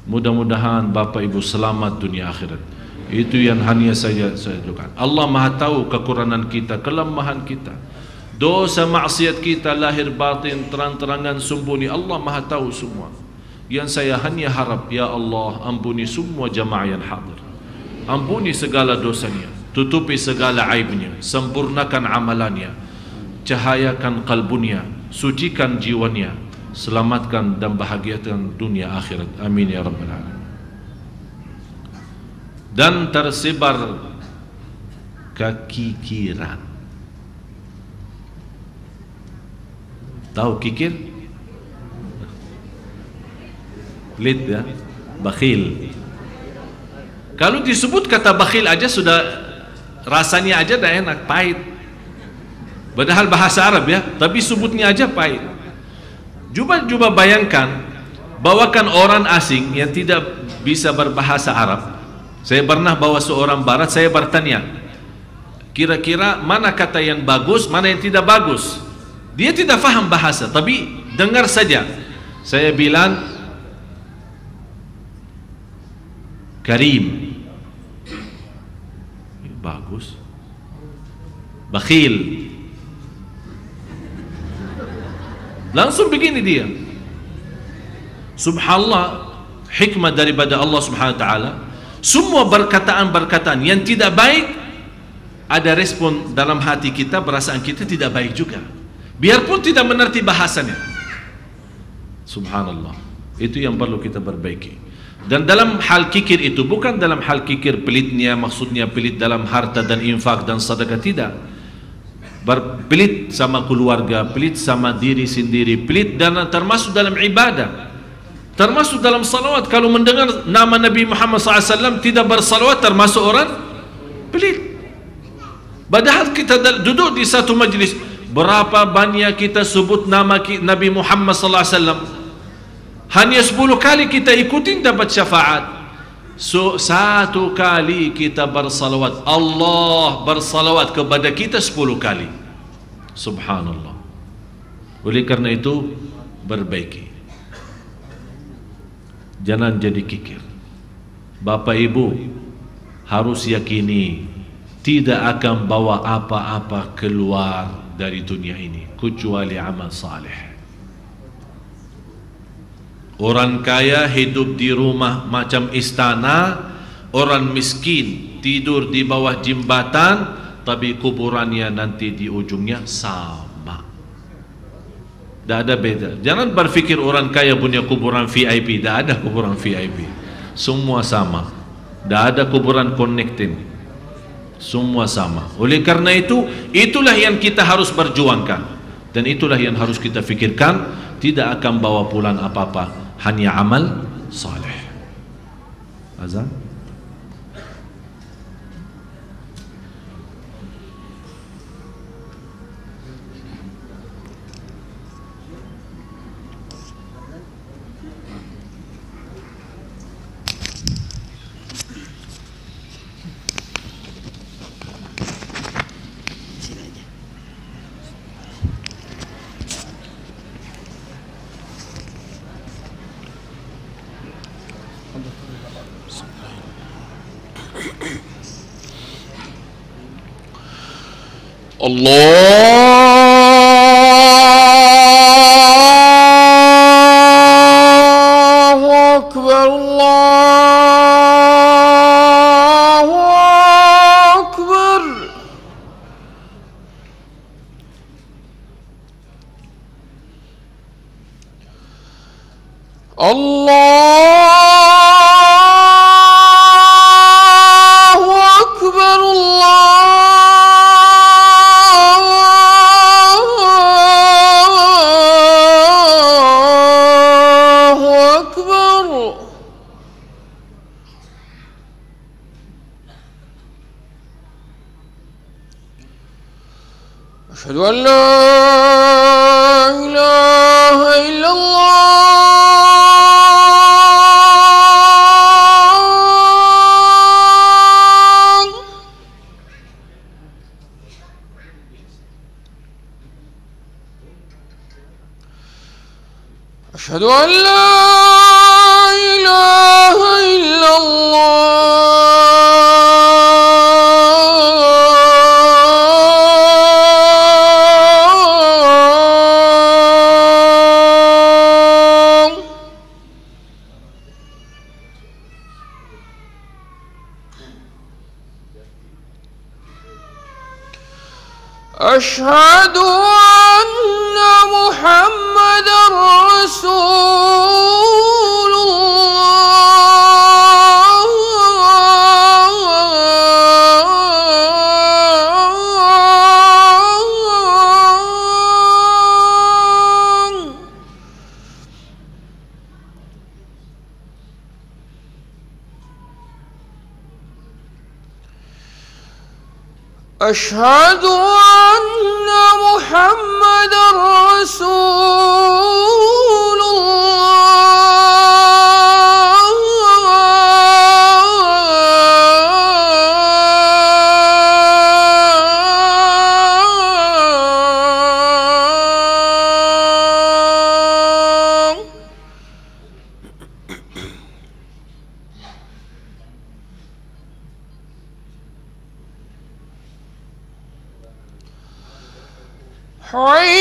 Mudah-mudahan Bapak Ibu selamat dunia akhirat. Itu yang hanya saya doakan. Allah Maha tahu kekurangan kita, kelemahan kita, dosa maksiat kita lahir batin, terang-terangan sembunyi. Allah Maha tahu semua. Yang saya hanya harap, ya Allah, ampuni semua jamaah yang hadir. Ampuni segala dosanya, tutupi segala aibnya, sempurnakan amalannya, cahayakan kalbunya, sucikan jiwanya, selamatkan dan bahagiakan dunia akhirat. Amin ya rabbal alamin. Dan tersebar kekikiran. Tahu kikir? Pelit ya, bakhil. Kalau disebut kata bakhil aja sudah rasanya aja dah enak, pahit. Padahal bahasa Arab ya, tapi sebutnya aja pahit. Coba bayangkan, bawakan orang asing yang tidak bisa berbahasa Arab. Saya pernah bawa seorang barat, saya bertanya, kira-kira mana kata yang bagus, mana yang tidak bagus. Dia tidak faham bahasa, tapi dengar saja. Saya bilang, Karim, bagus. Bakhil, langsung begini dia. Subhanallah, hikmah daripada Allah Subhanahu wa taala. Semua perkataan-perkataan yang tidak baik, ada respon dalam hati kita, perasaan kita tidak baik juga, biarpun tidak mengerti bahasanya. Subhanallah, itu yang perlu kita perbaiki. Dan dalam hal kikir itu bukan dalam hal kikir pelitnya, maksudnya pelit dalam harta dan infak dan sedekah, tidak. Berpelit sama keluarga, pelit sama diri sendiri, pelit dan termasuk dalam ibadah, termasuk dalam salawat. Kalau mendengar nama Nabi Muhammad SAW tidak bersalawat, termasuk orang pelit. Padahal kita duduk di satu majlis, berapa banyak kita sebut nama Nabi Muhammad SAW, hanya 10 kali kita ikutin dapat syafaat. So, 1 kali kita bersalawat, Allah bersalawat kepada kita 10 kali. Subhanallah. Oleh karena itu, perbaiki, jangan jadi kikir. Bapak Ibu harus yakini tidak akan bawa apa-apa keluar dari dunia ini kecuali amal saleh. Orang kaya hidup di rumah macam istana, orang miskin tidur di bawah jembatan, tapi kuburannya nanti di ujungnya sama. Tidak ada beda. Jangan berfikir orang kaya punya kuburan VIP. Tidak ada kuburan VIP, semua sama. Tidak ada kuburan connecting, semua sama. Oleh karena itu, itulah yang kita harus berjuangkan, dan itulah yang harus kita fikirkan. Tidak akan bawa pulang apa-apa, hanya amal saleh. Azan. Allahu Akbar, Allahu Akbar. Allahu Akbar, أشهد أن لا إله إلا الله. أشهد أن لا إله إلا الله. أشهد أن محمدًا رسول الله. أشهد أن محمدًا رسول الله. حي على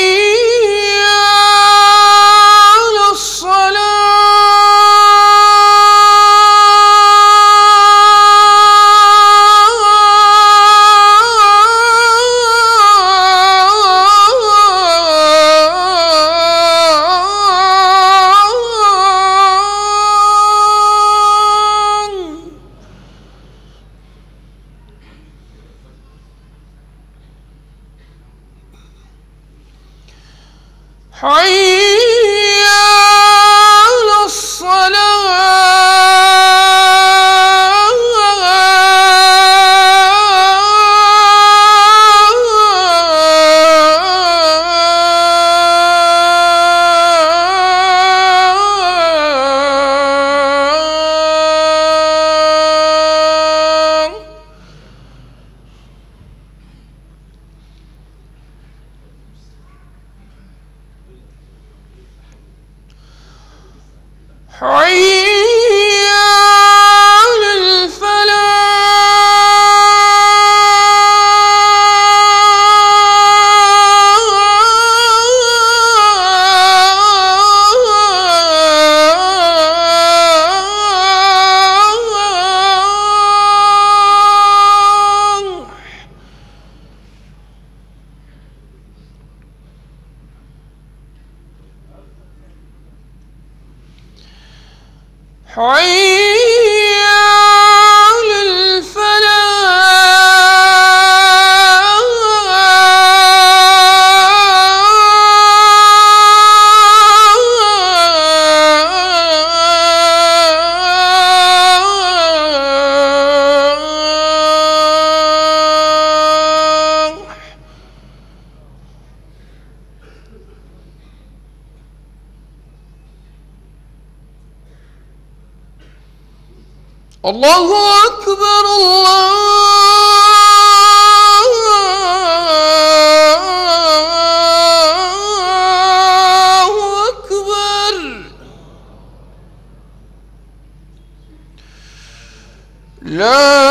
حي على حي على الله أكبر الله أكبر لا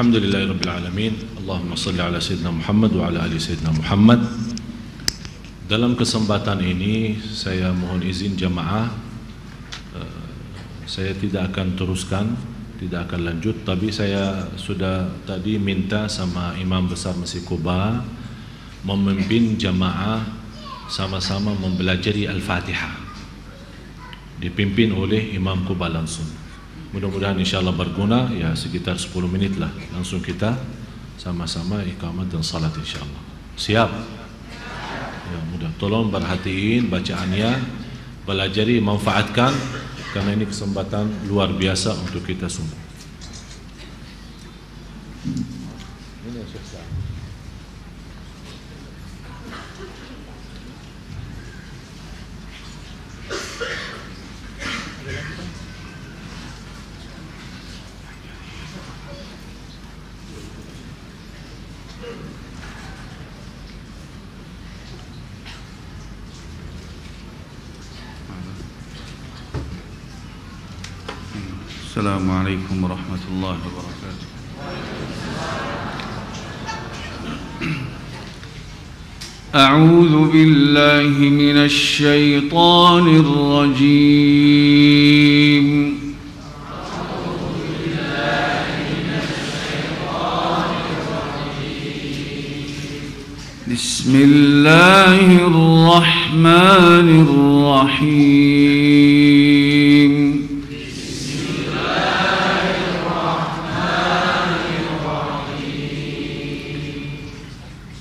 Alhamdulillahi Rabbil Alamin. Allahumma salli ala Sayyidina Muhammad wa ala ali Sayyidina Muhammad. Dalam kesempatan ini saya mohon izin jamaah, saya tidak akan teruskan, tidak akan lanjut, tapi saya sudah tadi minta sama Imam Besar Masjid Quba memimpin jamaah sama-sama mempelajari Al-Fatihah, dipimpin oleh Imam Quba langsung. Mudah-mudahan insyaAllah berguna, ya sekitar 10 menit lah, langsung kita sama-sama iqamat dan salat insyaAllah. Siap? Ya, mudah. Tolong perhatiin bacaannya, pelajari, manfaatkan, karena ini kesempatan luar biasa untuk kita semua. Ini susah. Assalamualaikum warahmatullahi wabarakatuh. A'udzu billahi minasy syaithanir rajim. Bismillahirrahmanirrahim.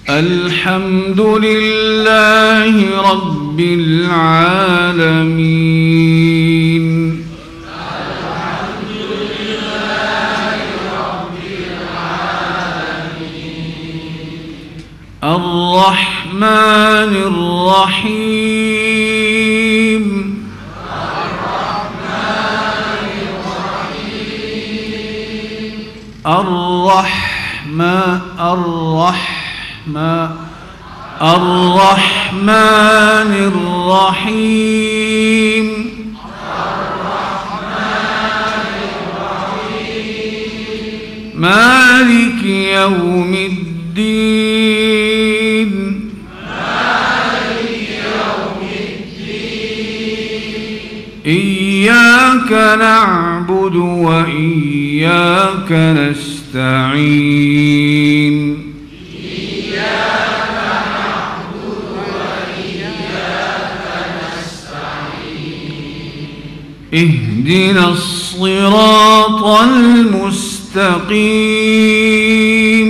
الحمد لله رب رب العالمين. الرحمن الرحيم. الرحمن الرحيم. مالك يوم الدين. إياك نعبد وإياك نستعين. اهدنا الصراط المستقيم.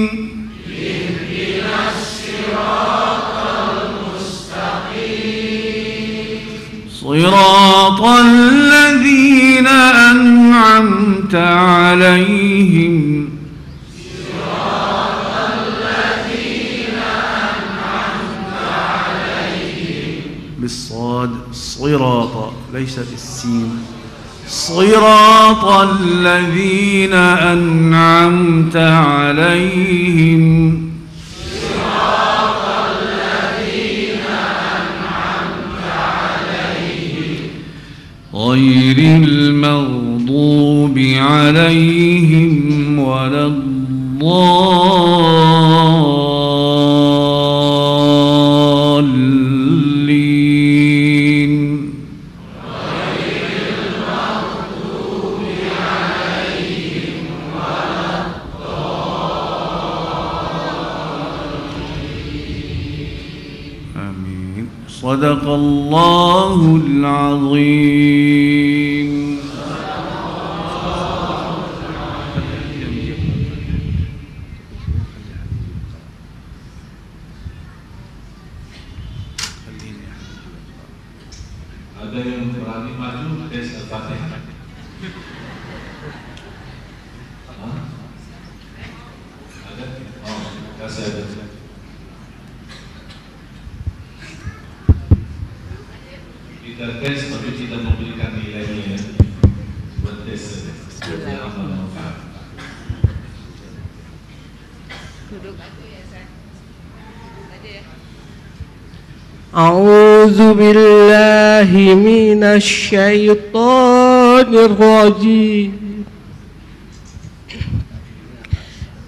صراط الذين أنعمت عليهم. بالصاد صراط ليس بالسين. صراط الذين أنعمت عليهم. غير المغضوب عليهم ولا الضالين. آمين. صدق الله العظيم. Ada yang berani maju tes Al-Fatihah? Ada? Oh, kasih ada. Kita tes tapi tidak memberikan nilainya ya. Buat tes saja. Jadi amal manfaat. Duduk aja ya, San. Aja ya. أعوذ بالله من الشيطان الرجيم.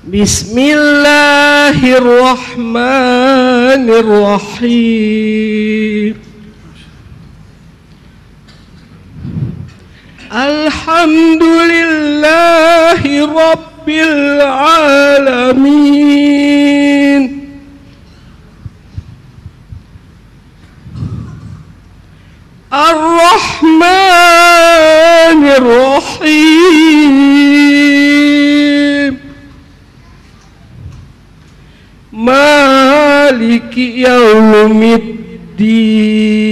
بسم الله الرحمن الرحيم. الحمد لله رب العالمين. الرحمن الرحيم. مالك يوم الدين.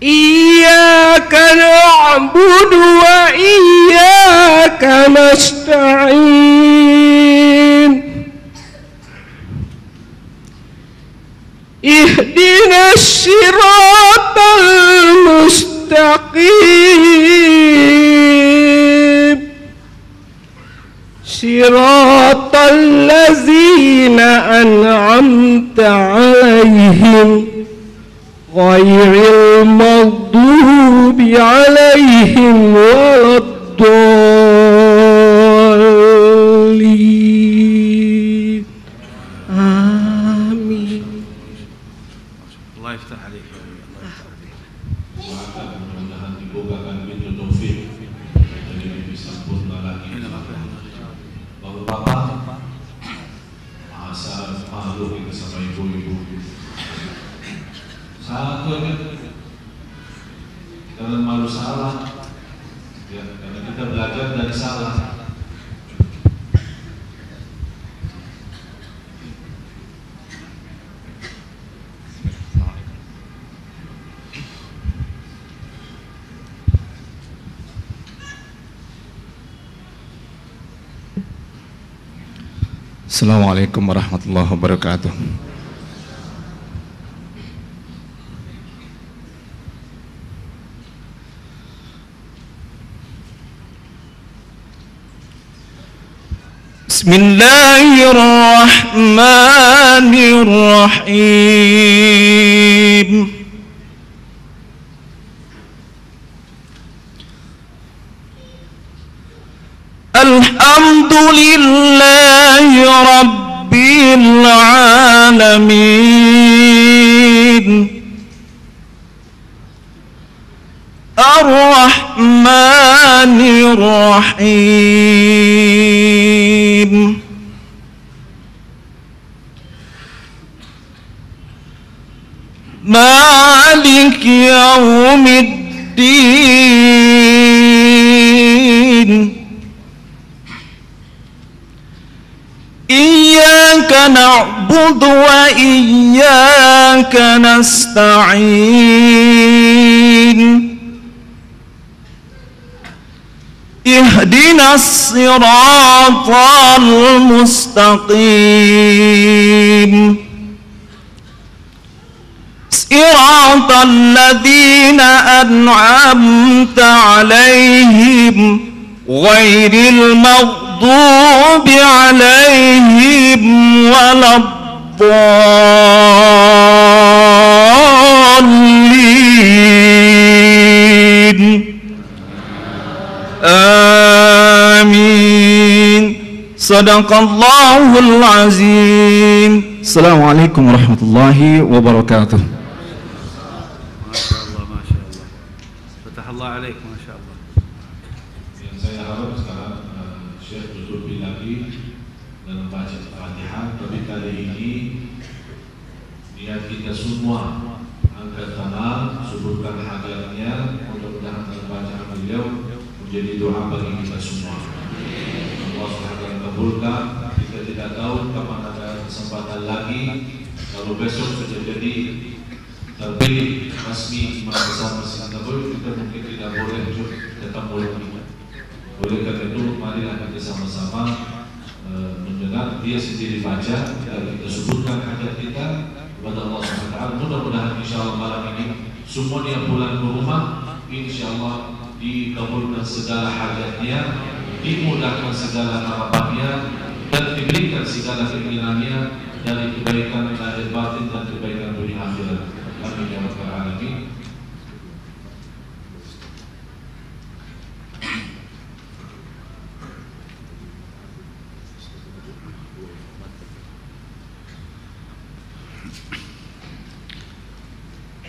إياك نعبد وإياك نستعين. اهدنا الصراط المستقيم. صراط الذين أنعمت عليهم غير المغضوب عليهم ولا الضالين. آمين. الله يفتح عليك. Mudah-mudahan dibukakan pintu taufik dan lebih sempurna lagi. Bapak-bapak, masa malu kita sama ibu-ibu. Satu aja, jangan malu salah. Ya, karena kita belajar dari salah. Assalamualaikum warahmatullahi wabarakatuh. Bismillahirrahmanirrahim. Alhamdulillahi Rabbil Alamin, Ar-Rahmanir Rahim, Maliki Yawmiddin, Iyyaka na'budu wa iyyaka nasta'in, Ihdinas siratal mustaqim, Siratal ladzina an'amta 'alaihim ghairil maghdubi 'alaihim waladdallin. Amin. Sadaqallahul azim. Assalamualaikum warahmatullahi wabarakatuh. Allah alaik, Masya Allah. Yang saya harap sekarang Syekh duduk lagi dan membaca Al-Fatihah. Tapi kali ini niat kita semua angkat tangan, sebutkan hajatnya, mudah-mudahan bacaan beliau menjadi doa bagi kita semua. Allah SWT kabulkan. Kita tidak tahu kapan ada kesempatan lagi. Kalau besok sudah jadi terpilih resmi imam besar Masjid An-Nabawi, kita mungkin tidak boleh tetap boleh kita. Oleh karena itu, marilah kita sama-sama mendengar dia sendiri baca dan kita sebutkan hajat kita kepada Allah SWT. Mudah-mudahan insyaAllah malam ini semua yang pulang ke rumah, insyaAllah dikabulkan segala hajatnya, dimudahkan segala harapannya, dan diberikan segala keinginannya dari kebaikan lahir batin dan kebaikan dunia akhirat. Amin ya rabbal alamin.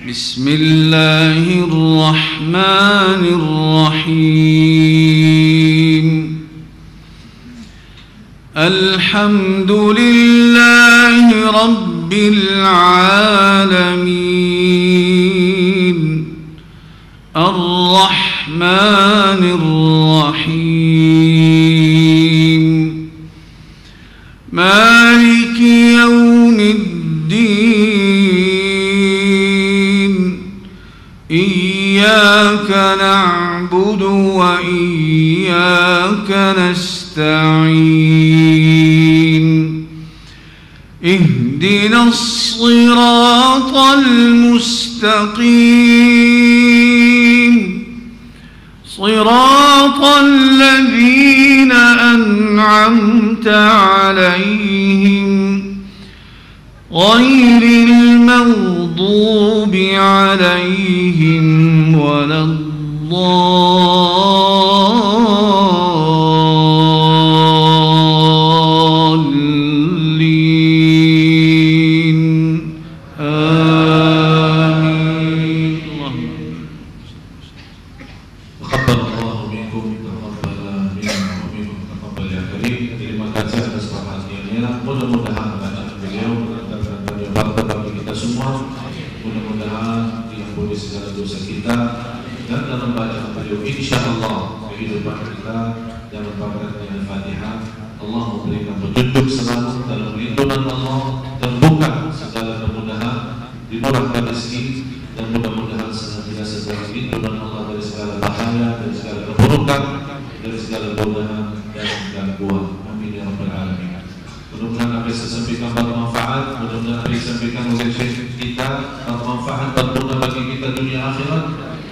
Bismillahirrahmanirrahim. Alhamdulillahi Rabbil Alamin, Ar-Rahmanir Rahim, Maliki Yawmiddin, Iyyaka na'budu wa iyyaka nasta'in, اهدنا الصراط المستقيم, صراط الذين أنعمت عليهم غير المغضوب عليهم ولا Mudah-mudahan bacaan beliau mendatangkan barokah bagi kita semua. Mudah-mudahan diampuni segala dosa kita, dan dalam bacaan beliau insyaallah kehidupan kita dan membacakan Al-Fatihah Allah memberikan petunjuk selalu dalam lindungan Allah, terbuka segala kemudahan, dimurahkan rezeki, dan mudah-mudahan senantiasa dalam lindungan Allah dari segala bahaya, dari segala keburukan, dari segala godaan dan gangguan. Amin ya rabbal alamin. Mudah-mudahan apa yang saya sampaikan bermanfaat, mudah-mudahan apa yang saya sampaikan oleh syekh kita bermanfaat, berguna bagi kita dunia akhirat.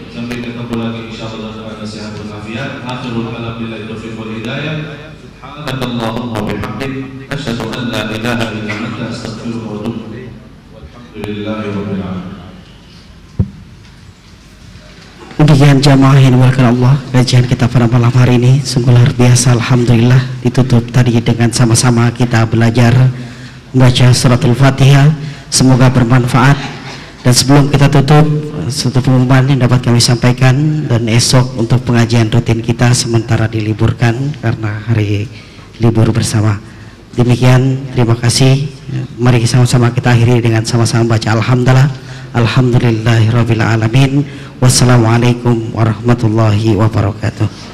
Sampai ketemu lagi insyaallah dalam sehat walafiat. Akhirul kalam billahi taufiq wal hidayah. Subhanakallahumma wa bihamdik asyhadu an la ilaha illa anta astaghfiruka wa atubu ilaik. Walhamdulillahi rabbil alamin. Demikian jamaah yang dimuliakan Allah, kajian kita pada malam hari ini sungguh luar biasa. Alhamdulillah ditutup tadi dengan sama-sama kita belajar membaca suratul Fatihah. Semoga bermanfaat. Dan sebelum kita tutup, satu pengumuman yang dapat kami sampaikan, dan esok untuk pengajian rutin kita sementara diliburkan karena hari libur bersama. Demikian, terima kasih. Mari sama-sama kita akhiri dengan sama-sama baca alhamdulillah. Alhamdulillahirabbil alamin. Wassalamualaikum warahmatullahi wabarakatuh.